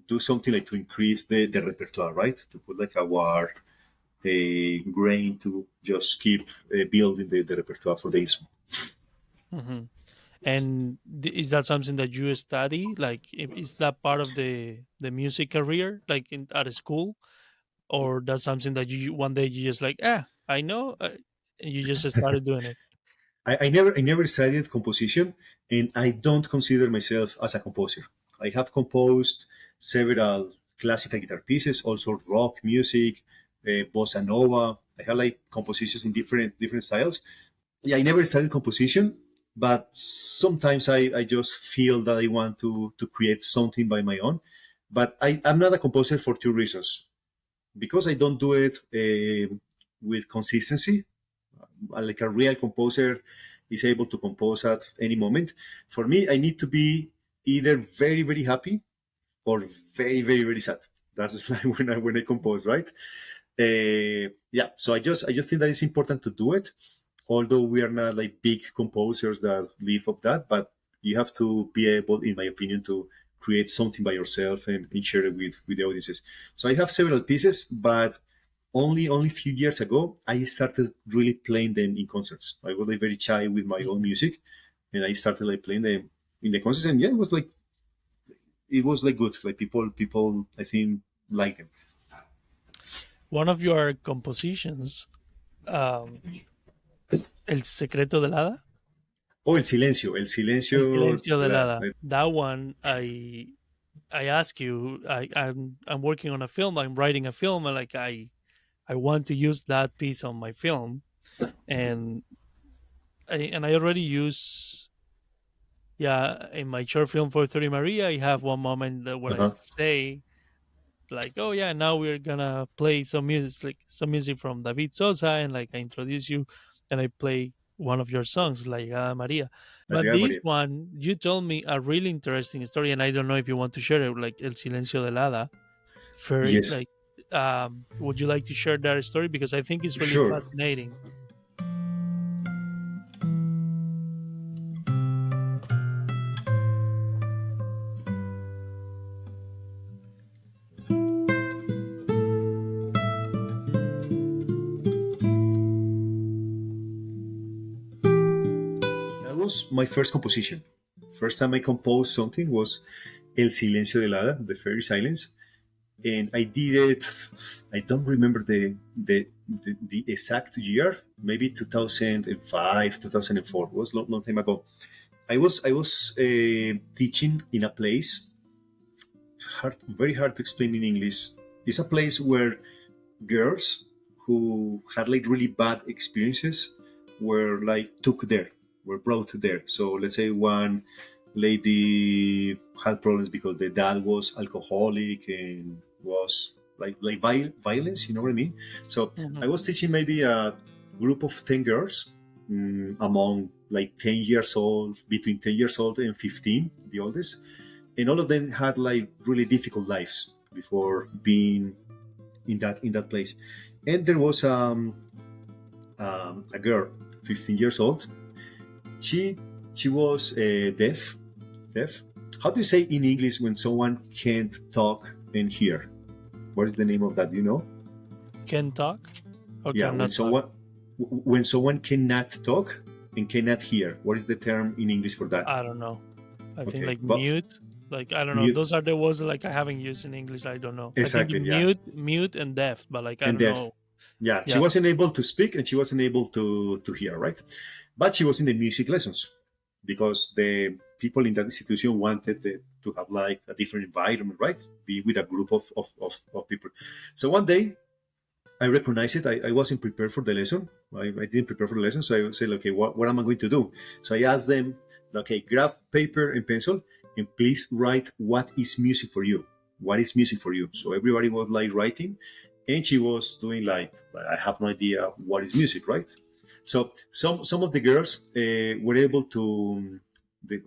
do something like to increase the repertoire, right? To put like a grain to just keep building the repertoire for the instrument. mhm. And is that something that you study? Like, is that part of the music career, like at a school, or that's something that you one day you just like, I know, and you just started doing it? I never studied composition, and I don't consider myself as a composer. I have composed several classical guitar pieces, also rock music, bossa nova. I have like compositions in different styles. Yeah, I never studied composition, but sometimes I just feel that I want to create something by my own. But I'm not a composer for two reasons. Because I don't do it with consistency, like a real composer is able to compose at any moment. For me, I need to be either very, very happy or very, very, very sad. That's like when I compose, right? Yeah, so I just think that it's important to do it, although we are not like big composers that live of that, but you have to be able, in my opinion, to create something by yourself and share it with the audiences. So I have several pieces, but only a few years ago I started really playing them in concerts. I was like very shy with my own Mhm. music, and I started like playing them in the concerts, and yeah, it was like good. Like people I think like them. One of your compositions, um, El secreto del hada, Oh, el El silencio silencio de del la. hada. That one, I ask you, I'm working on a film. I'm writing a film, and like I want to use that piece on my film, and I already use, yeah, in my short film for 30 Maria I have one moment where I Uh-huh. say like, oh yeah, now we're gonna play some music, like some music from David Sosa, and like I introduce you, and I play one of your songs, like Maria. Así But que, this María. one, you told me a really interesting story, and I don't know if you want to share it, like El Silencio del Hada. Very Yes, like, would you like to share that story, because I think it's really sure. fascinating. That was my first composition. First time I composed something was El Silencio del Hada, the fairy silence, and I did it. I don't remember the exact year. Maybe 2005, 2004. It was a long, long time ago. I was teaching in a place very hard to explain in English. It's a place where girls who had like really bad experiences were like took there, were brought there. So let's say one lady had problems because the dad was alcoholic and was violence. You know what I mean? So I Mhm. was teaching maybe a group of 10 girls, among like 10 years old, between 10 years old and 15, the oldest, and all of them had like really difficult lives before being in that place. And there was a girl, 15 years old. She she was deaf. Deaf. How do you say in English when someone can't talk and hear? What is the name of that? Do you know? Can talk or Yeah, when cannot talk? someone cannot talk and cannot hear. What is the term in English for that? I don't know. I think Okay, like but mute. Like I don't know. mute. Those are the words like I haven't used in English. I don't know. I think Exactly. Yeah, mute and deaf, but like I and don't deaf. know. Yeah, she Yeah. wasn't able to speak and she wasn't able to hear, right? But she was in the music lessons because the people in that institution wanted to have like a different environment, right? Be with a group of people. So one day I recognized it. I wasn't prepared for the lesson. I didn't prepare for the lesson. So I said, okay, what am I going to do? So I asked them, okay, grab paper and pencil and please write what is music for you. What is music for you? So everybody was like writing and she was doing like, I have no idea what is music, right? So some of the girls were able to,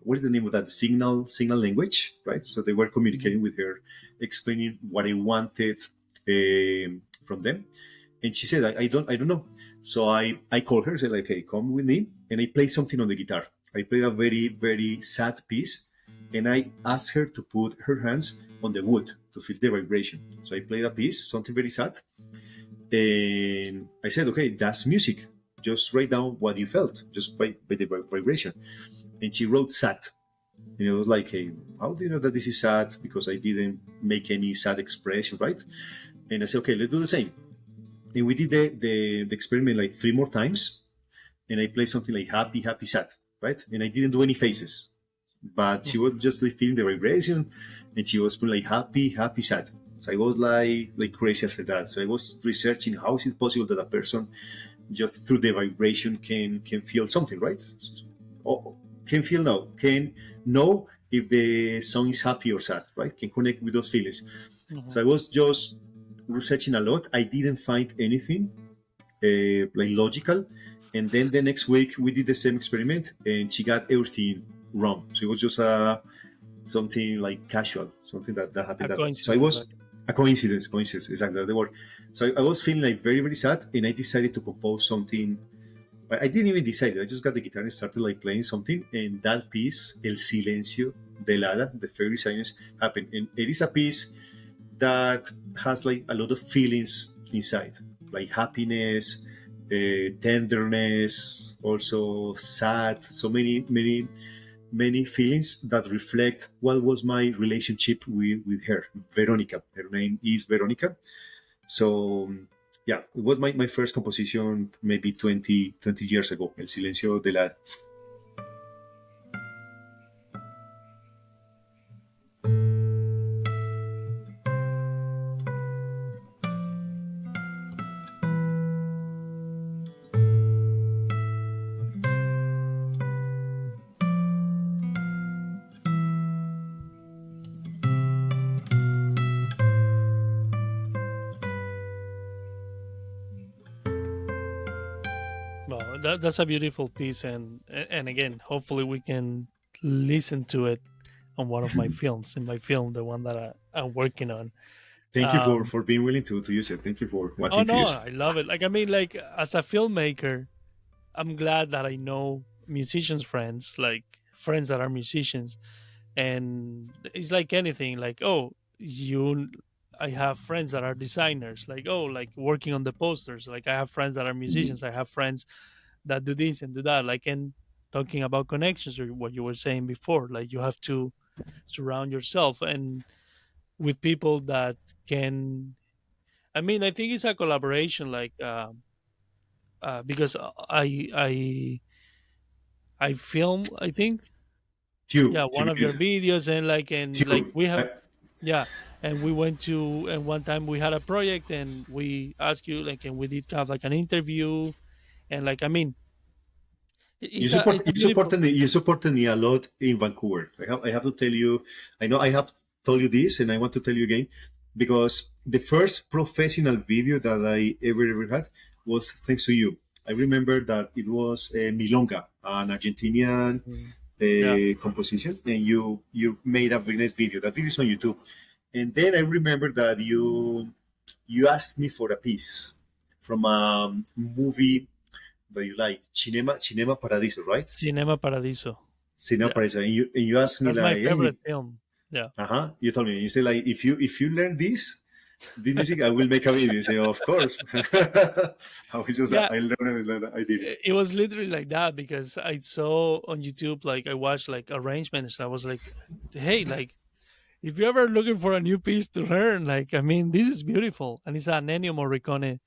what is the name of that? Signal language, right? So they were Mhm. communicating with her, explaining what I wanted from them. And she said, I don't know. So I called her, said like, hey, come with me, and I played something on the guitar. I played a very very sad piece, and I asked her to put her hands on the wood to feel the vibration. So I played a piece, something very sad, and I said, okay, that's music. Just write down what you felt just by the vibration. And she wrote sad. And it was like, hey, how do you know that this is sad? Because I didn't make any sad expression, right? And I said, okay, let's do the same. And we did the experiment like 3 more times. And I played something like happy, happy, sad, right? And I didn't do any faces. But she was Mhm. just like feeling the vibration and she was playing like happy, happy, sad. So I was like crazy after that. So I was researching how is it possible that a person just through the vibration can feel something, right? Or can feel now, can know if the song is happy or sad, right? Can connect with those feelings. So Mhm. I was just researching a lot. I didn't find anything like logical. And then the next week we did the same experiment, and she got everything wrong. So it was just something like casual, something that A happened that way. So I coincidence, was like. a coincidence, exactly the word. So I was feeling like very very sad, and I decided to compose something. I didn't even decide. I just got the guitar and started like playing something, and that piece, El Silencio del Hada, the fairy silence, happened. And it is a piece that has like a lot of feelings inside, like happiness, tenderness, also sad. So many feelings that reflect what was my relationship with her, Veronica. Her name is Veronica. So yeah, it was my first composition maybe 20 years ago, El Silencio de la. that's a beautiful piece, and again, hopefully we can listen to it on one of my films. In my film, the one that I'm working on. Thank you Um, for being willing to use it. Thank you for oh wanting to no, use it. I love it. Like I mean, like as a filmmaker, I'm glad that I know musicians friends, like friends that are musicians, and it's like anything. Like you, I have friends that are designers. Like like working on the posters. Like I have friends that are musicians. I have friends that do this and do that. Like and talking about connections or what you were saying before. Like you have to surround yourself and with people that can. I mean, I think it's a collaboration. Like because I film. I think yeah, one Tube of your is videos and like tube. we have yeah, and we went to and one time we had a project and we asked you like and we did have like an interview and like I mean You it's support a beautiful you supported me a lot in Vancouver. I have to tell you. I know I have told you this, and I want to tell you again because the first professional video that I ever had was thanks to you. I remember that it was Milonga, an Argentinian Mm, yeah, composition, and you made a very nice video. That video is on YouTube. And then I remember that you asked me for a piece from a movie that you like, Cinema Paradiso, right? Cinema Paradiso. Cinema Yeah, Paradiso, and you asked me that's my like, favorite hey, film. Yeah, you told me, you say like, if you learn this music, I will make a video. You say, of course. I will just yeah. I learned it, I did it. It was literally like that because I saw on YouTube like I watched like arrangements. And I was like, hey, like if you're ever looking for a new piece to learn, like I mean, this is beautiful, and it's an Ennio Morricone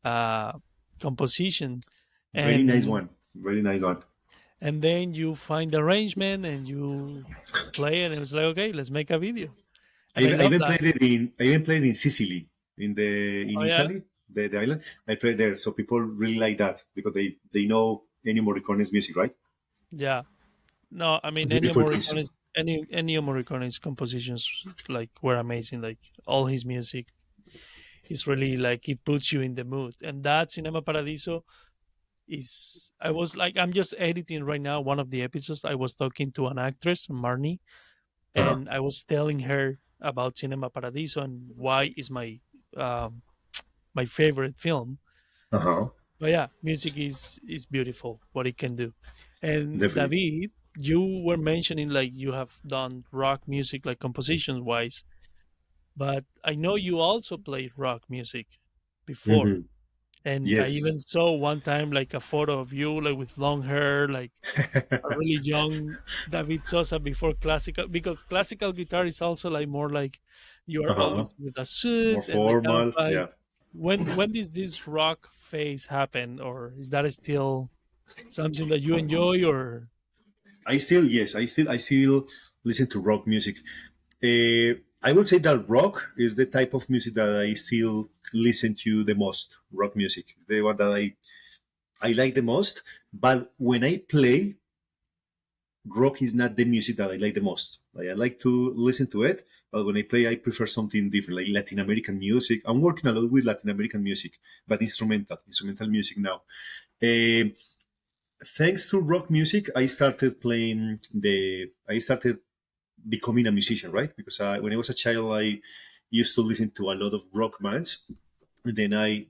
uh, composition, Very nice and one. Very nice one. then you find the arrangement and you play it, and it's like okay, let's make a video, and I I love even that. played it in I even played in Sicily, in Oh yeah, Italy, the island. I played there, so people really like that because they know Ennio Morricone's music, right? yeah. No, I mean Beautiful piece. Ennio Morricone's compositions like were amazing. Like all his music is really like it puts you in the mood, and that Cinema Paradiso is I was like I'm just editing right now one of the episodes. I was talking to an actress, Marnie, Uh-huh. and I was telling her about Cinema Paradiso and why is um, my favorite film. Uh-huh. But yeah, music is beautiful what it can do. And Definitely. David, you were mentioning like you have done rock music like composition wise, but I know you also played rock music before. Hmm. And I Yes. even saw one time like a photo of you like with long hair, like a really young David Sosa before classical, because classical guitar is also like more like you are Uh-huh. always with a More suit and like kind of formal. like Yeah. when does this rock phase happen, or is that still something that you enjoy or I still listen to rock music. I would say that rock is the type of music that I still listen to the most. Rock music, the one that I like the most. But when I play, rock is not the music that I like the most. Like, I like to listen to it, but when I play, I prefer something different, like Latin American music. I'm working a lot with Latin American music, but instrumental music now. Uh, Thanks to rock music, I started becoming a musician, right? Because when I was a child, I used to listen to a lot of rock bands, and then I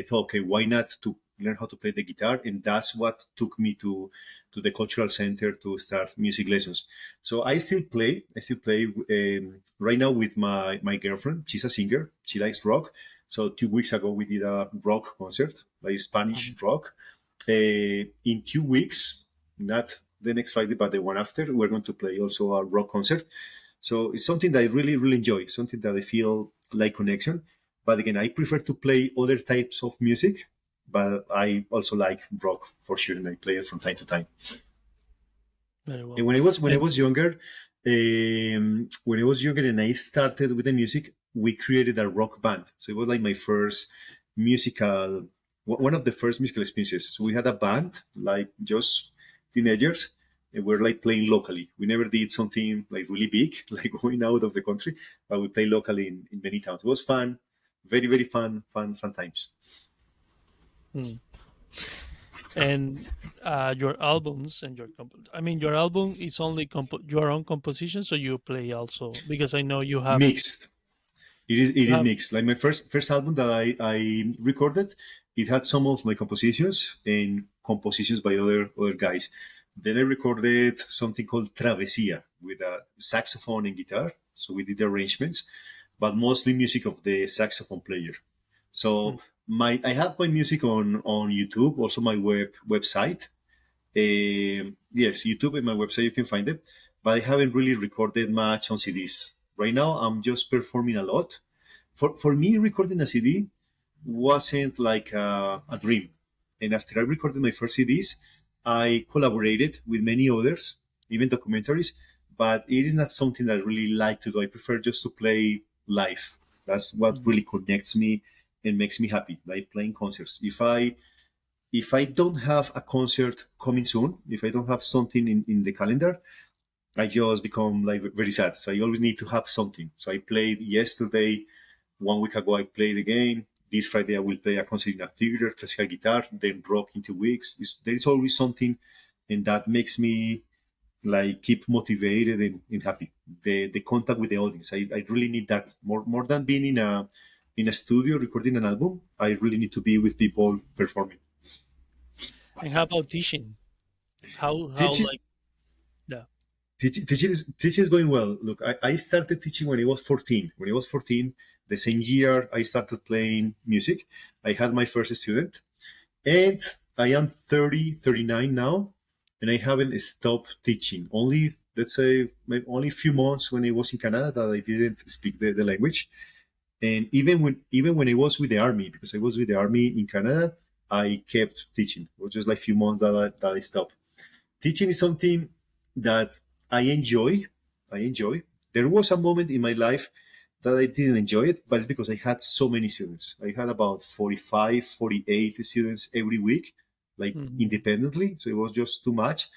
thought, okay, why not to learn how to play the guitar? And that's what took me to the cultural center to start music lessons. So I still play right now with my girlfriend. She's a singer. She likes rock. So 2 weeks ago we did a rock concert, like Spanish Mhm. rock. In 2 weeks, not the next Friday, but the one after, we're going to play also a rock concert. So it's something that I really, really enjoy, something that I feel like connection. But again, I prefer to play other types of music, but I also like rock for sure, and I play it from time to time. Very And well. when I And was younger, when I was younger and I started with the music, we created a rock band. So it was like my first musical, one of the first musical experiences. So we had a band, like just teenagers, and we're like playing locally. We never did something like really big, like going out of the country, but we play locally in many towns. It was fun, very, very fun times. mm, And your albums and I mean, your album is only your own composition, so you play also, because I know Mixed. It you is have. mixed. Like my first album that I recorded, it had some of my compositions and compositions by other guys. Then I recorded something called Travesía with a saxophone and guitar. So we did the arrangements, but mostly music of the saxophone player. Mm, So my I have my music on YouTube, also my website. Yes, YouTube and my website, you can find it. But I haven't really recorded much on CDs. Right now, I'm just performing a lot. For me, recording a CD wasn't like a dream. And after I recorded my first CDs, I collaborated with many others, even documentaries. But it is not something that I really like to do. I prefer just to play live. That's what mm. really connects me and makes me happy, like playing concerts. If I don't have a concert coming soon, if I don't have something in the calendar, I just become like very sad. So I always need to have something. So I played yesterday, 1 week ago I played again. This Friday I will play a concert in a theater, classical guitar, then rock in 2 weeks. There is always something, and that makes me like keep motivated and happy. The contact with the audience, I really need that more than being in a studio recording an album. I really need to be with people performing. And how about teaching? How Teaching like yeah. teaching is going well. Look, I started teaching when I was 14. When I was 14, the same year I started playing music, I had my first student. And I am 30, 39 now, and I haven't stopped teaching. Only, let's say, maybe only a few months when I was in Canada that I didn't speak the language. And even when I was with the army, because I was with the army in Canada, I kept teaching. It was just like a few months that I stopped. Teaching is something that I enjoy. I enjoy. There was a moment in my life that I didn't enjoy it, but it's because I had so many students. I had about 45, 48 students every week, like Mhm. independently. So it was just too much.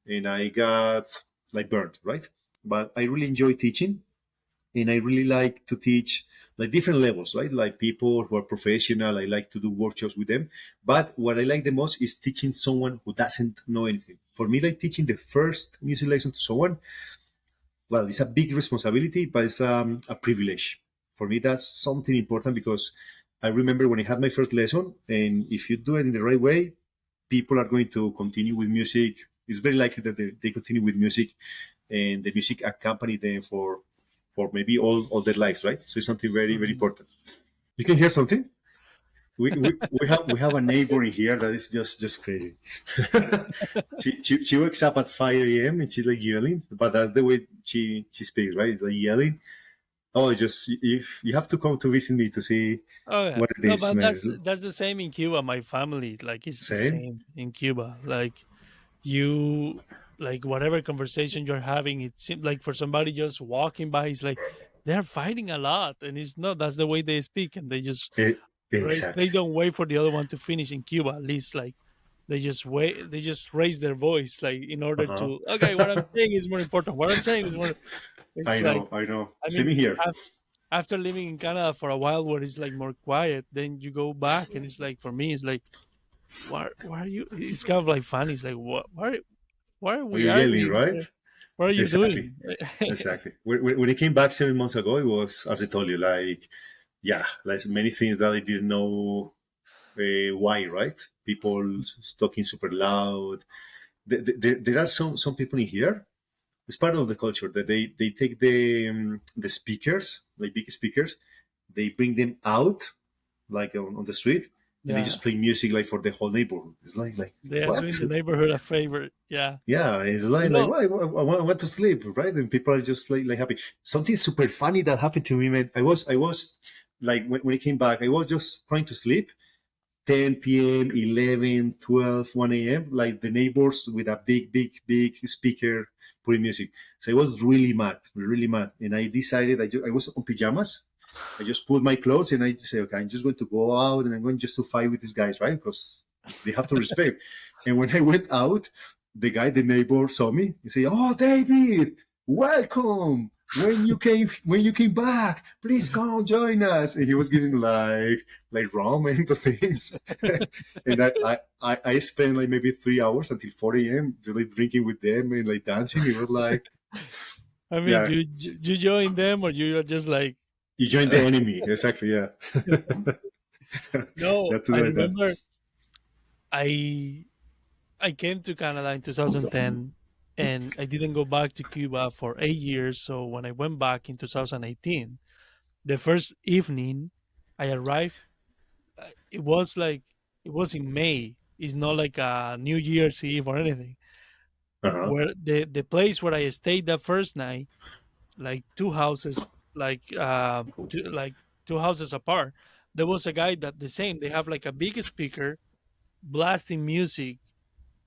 And I got like burned, right? But I really enjoy teaching, and I really like to teach like different levels, right? Like people who are professional, I like to do workshops with them. But what I like the most is teaching someone who doesn't know anything. For me, like teaching the first music lesson to someone, well, it's a big responsibility, but it's a privilege. For me, that's something important because I remember when I had my first lesson, and if you do it in the right way, people are going to continue with music. It's very likely that they continue with music, and the music accompany them for maybe all their lives, right? So it's something very, very Mhm. important. You can hear something. We have a neighbor in here that is just crazy. She wakes up at 5 a.m. and she's like yelling, but that's the way she speaks, right? Like yelling. Oh, it's just you have to come to visit me to see Oh yeah. what it No, is, but man. that's the same in Cuba. My family, like, it's the Same. same in Cuba. Like, you, like, whatever conversation you're having, it seems like for somebody just walking by, it's like they're fighting a lot, and it's not. That's the way they speak, and they just they Exactly. don't wait for the other one to finish in Cuba. At least, like, they just wait. They just raise their voice, like, in Uh order huh. to. Okay, what I'm saying is more important. What I'm saying is more. It's I like, know. I know. I Same mean, here. after living in Canada for a while, where it's like more quiet, then you go back, and it's like, for me, it's like, why are you? It's kind of like funny. It's like, why are Are we you yelling, arguing right? here? What are you Exactly. doing? Exactly. When I came back 7 months ago, it was, as I told you, like, yeah, like many things that I didn't know why, right? People talking super loud. There are some people in here. It's part of the culture that they take the speakers, like big speakers, they bring them out, like on the street, and they Yeah, just play music like for the whole neighborhood. It's like they are what? doing the neighborhood a favor. Yeah, Yeah, it's you like know. why? I want to sleep, right? And people are just like happy. Something super funny that happened to me, man. I was like when I came back, I was just trying to sleep. 10 p.m., 11, 12, 1 a.m. Like the neighbors with a big, big, big speaker playing music. So I was really mad, really mad. And I decided I was on pajamas. I just put my clothes and I just say, okay, I'm just going to go out and I'm going just to fight with these guys, right? Because they have to respect. And when I went out, the neighbor saw me. He said, "Oh, David, welcome." when you came back, please come join us. And he was giving like ramen to things. And I spent like maybe 3 hours until 4 a.m. just like drinking with them and like dancing. It was like, I mean, yeah, you join them, or you are just like, you joined the enemy. Exactly, yeah. no. Yeah, to I do like that. remember I I came to Canada in 2010, and I didn't go back to Cuba for 8 years. So when I went back in 2018, the first evening I arrived, it was like it was in May. It's not like a New Year's Eve or anything. Uh-huh. Where the place where I stayed that first night, like two houses, like two houses apart, there was a guy that the same. They have like a big speaker blasting music,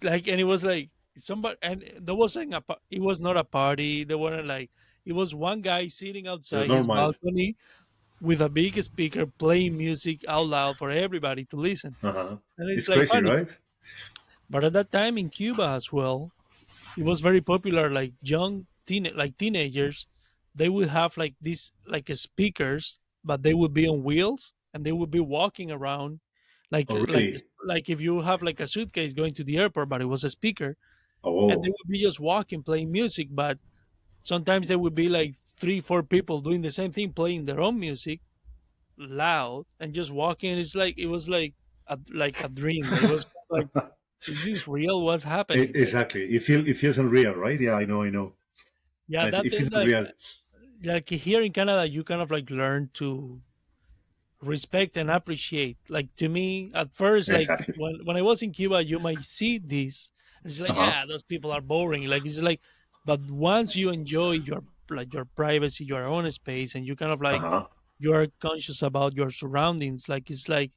like, and it was like somebody, and there wasn't it was not a party. There weren't like, it was one guy sitting Just outside his normal. balcony with a big speaker playing music out loud for everybody to listen, Uh-huh. and it's It's like crazy, funny. right? But at that time in Cuba as well, it was very popular. Like like teenagers, they would have like these like speakers, but they would be on wheels and they would be walking around, like Oh, like really? like if you have like a suitcase going to the airport, but it was a speaker, and they Oh, would be just walking, playing music. But sometimes there would be like three, four people doing the same thing, playing their own music loud and just walking. It's like it was like a dream. It was like, is this real? What's happening? exactly. It feels unreal, right? Yeah, I know. Yeah, that It feels like unreal. here in Canada, you kind of like learn to respect and appreciate. Like to me, at first, like Exactly. when I was in Cuba, you might see this, and it's like, Uh-huh. yeah, those people are boring. Like it's like, but once you enjoy your like your privacy, your own space, and you kind of like Uh-huh. you are conscious about your surroundings. Like it's like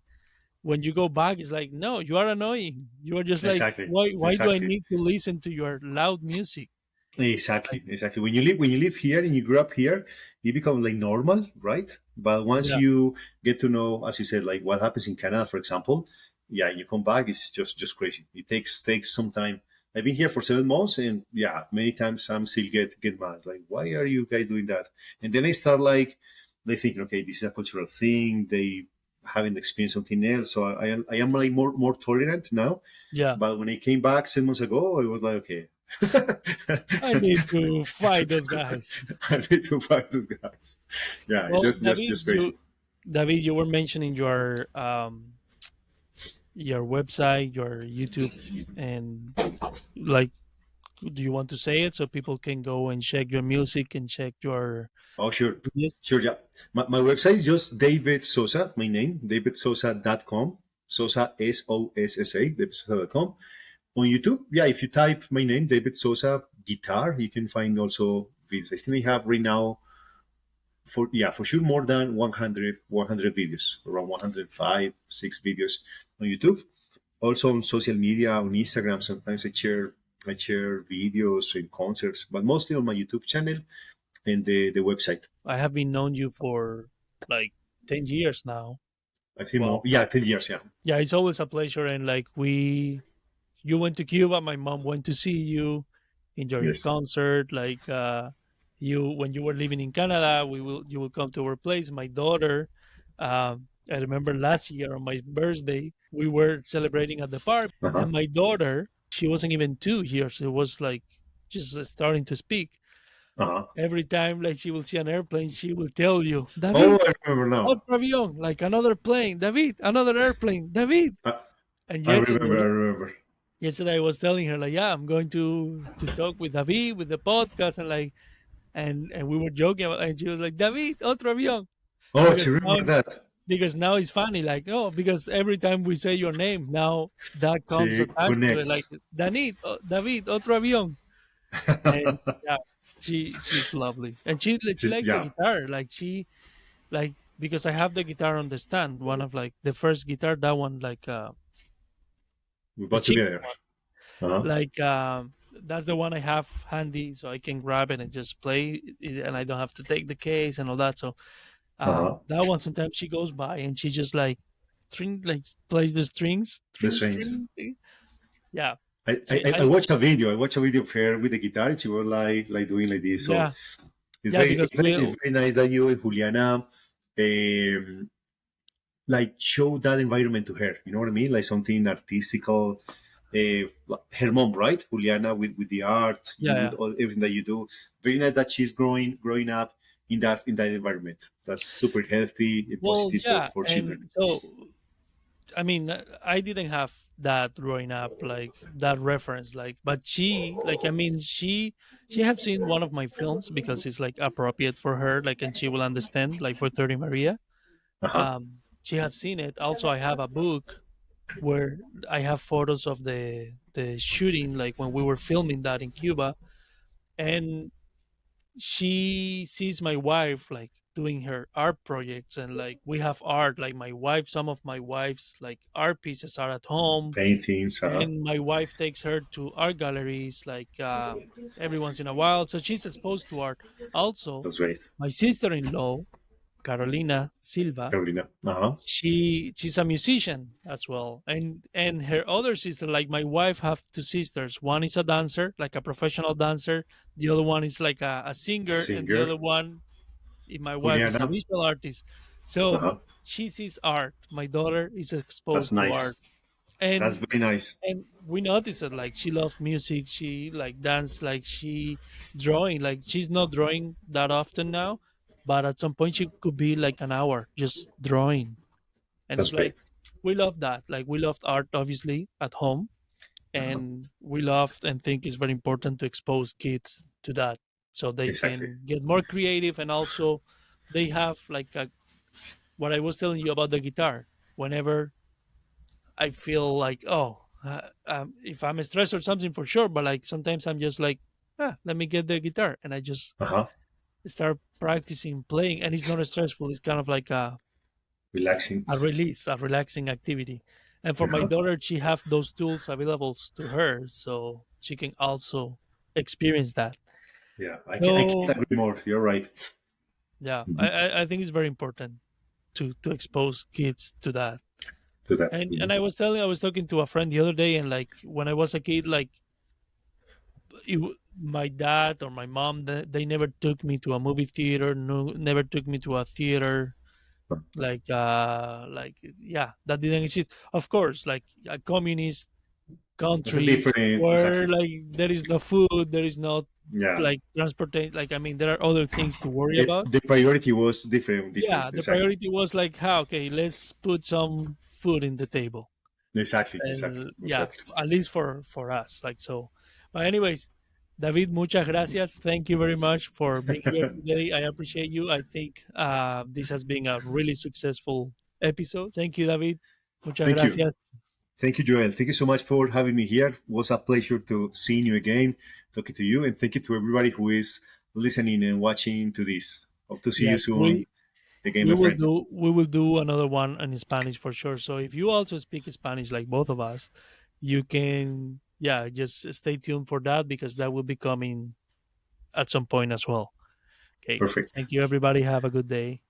when you go back, it's like, no, you are annoying. You are just like, Exactly. why do I Exactly. need to listen to your loud music? Exactly, Like, exactly. When you live here and you grow up here, you become like normal, right? But once yeah, you get to know, as you said, like what happens in Canada, for example, yeah, you come back, it's just crazy. It takes some time. I've been here for 7 months, and yeah, many times I'm still get mad. Like, why are you guys doing that? And then I start like they think, okay, this is a cultural thing. They haven't experienced something else, so I am like more tolerant now. yeah. But when I came back 7 months ago, I was like, okay. I need to fight those guys. I need to find those guys. Yeah, it's Well, just crazy. David, you were mentioning your website, your YouTube, and like, do you want to say it so people can go and check your music and check your Oh, sure. videos? Sure, yeah. My website is just David Sosa, my name, davidsosa.com. Sosa, Sossa, davidsosa.com. On YouTube, yeah, if you type my name, David Sosa guitar, you can find also videos. I think I have right now, for sure, more than 100 videos, around 105, 6 videos on YouTube. Also on social media, on Instagram, sometimes I share videos and concerts, but mostly on my YouTube channel and the website. I have been known you for like 10 years now. I think more, Well, yeah, 10 years, yeah. yeah, it's always a pleasure. And like you went to Cuba, my mom went to see you, enjoy your Yes. concert. Like you, when you were living in Canada, you will come to our place. My daughter, I remember last year on my birthday, we were celebrating at the park, Uh-huh. and my daughter, she wasn't even 2 years. It was like just starting to speak. Uh-huh. Every time, like she will see an airplane, she will tell you, Oh, David, I remember now. otro avión, like another plane, David, another airplane, David. I, And I remember, I yesterday, remember. yesterday I was telling her like, yeah, I'm going to talk with David with the podcast, and like, and we were joking about, and she was like, David, otro avión, Oh, because you now remember that? it's funny, like, oh, because every time we say your name now, that comes She attached to it, like connects. David, otro avión. And yeah, she's lovely, and she likes the Yeah, guitar, like like, because I have the guitar on the stand, one of like the first guitar, that one, like we the bought cheap together. one, Uh-huh. like that's the one I have handy, so I can grab it and just play it, and I don't have to take the case and all that. So Uh-huh. that one, sometimes she goes by and she just like string, like plays the strings, The string, strings. string, string. Yeah, I, she I, I I watched a video. I watched a video of her with the guitar. She was like doing like this. So yeah, Yeah, because It's very nice that you and Juliana um, like show that environment to her. You know what I mean? Like something artistical. Her mom, right? Juliana with the art, you with yeah. all everything that you do. Very nice that she's growing up in that environment. That's super healthy and Well, positive yeah, for children. and so I mean, I didn't have that growing up, like that reference, like, but she, like, I mean, she have seen one of my films because it's like appropriate for her, like, and she will understand, like, for 30 Maria. Uh huh. She have seen it. Also, I have a book where I have photos of the shooting, like when we were filming that in Cuba, and she sees my wife like doing her art projects, and like we have art, like my wife, some of my wife's like art pieces are at home, Paintings. Uh huh. and my wife takes her to art galleries like every once in a while, so she's exposed to art. Also, That's great, my sister-in-law, Carolina Silva, Carolina. Uh huh. she's a musician as well, and her other sister, like my wife have two sisters, one is a dancer, like a professional dancer, the other one is like a singer, and the Singer. other one, my wife is a Juliana. visual artist. Uh So huh. she sees art, my daughter is That's exposed to art, nice. That's and very nice. we notice it, like she loves music, she like dance, like she drawing, like she's not drawing that often now, but at some point she could be like an hour just drawing, and That's it's like great. we love that, like we loved art obviously at home, Uh huh. and we loved and think it's very important to expose kids to that so they Exactly. can get more creative, and also they have like what I was telling you about the guitar. Whenever I feel like, oh, if I'm stressed or something, for sure, but like sometimes I'm just like, let me get the guitar, and I just Uh huh. start practicing playing, and it's not stressful, it's kind of like Relaxing. a release, a relaxing activity. And for Uh my huh. daughter, she have those tools available to her, so she can also experience that. Yeah, I can't So agree more. You're right. yeah, Mhm. I think it's very important to expose kids to that. To that. And Mhm. I was talking to a friend the other day, and like when I was a kid, like my dad or my mom, they never took me to a movie theater, no, never took me to a theater, like yeah, that didn't exist, of course, like a communist That's a country different, where exactly. like there is no food, there is no Yeah. like transportation, like I mean there are other things to worry about. The priority was different, Yeah, the exactly. priority was like, how, okay, let's put some food in the table. Exactly. Yeah, Exactly. at least for us, like so. But anyways, David, muchas gracias, thank you very much for being here today. I appreciate you. I think this has been a really successful episode. Thank you, David. Muchas Thank you. gracias. Thank you, Joel. Thank you so much for having me here. It was a pleasure to seeing you again, talking to you, and thank you to everybody who is listening and watching to this. Hope to see you Yes, soon again, my friend. we will do another one in Spanish for sure. So if you also speak Spanish like both of us, you can, yeah, just stay tuned for that because that will be coming at some point as well. Okay. Perfect. Thank you everybody. Have a good day.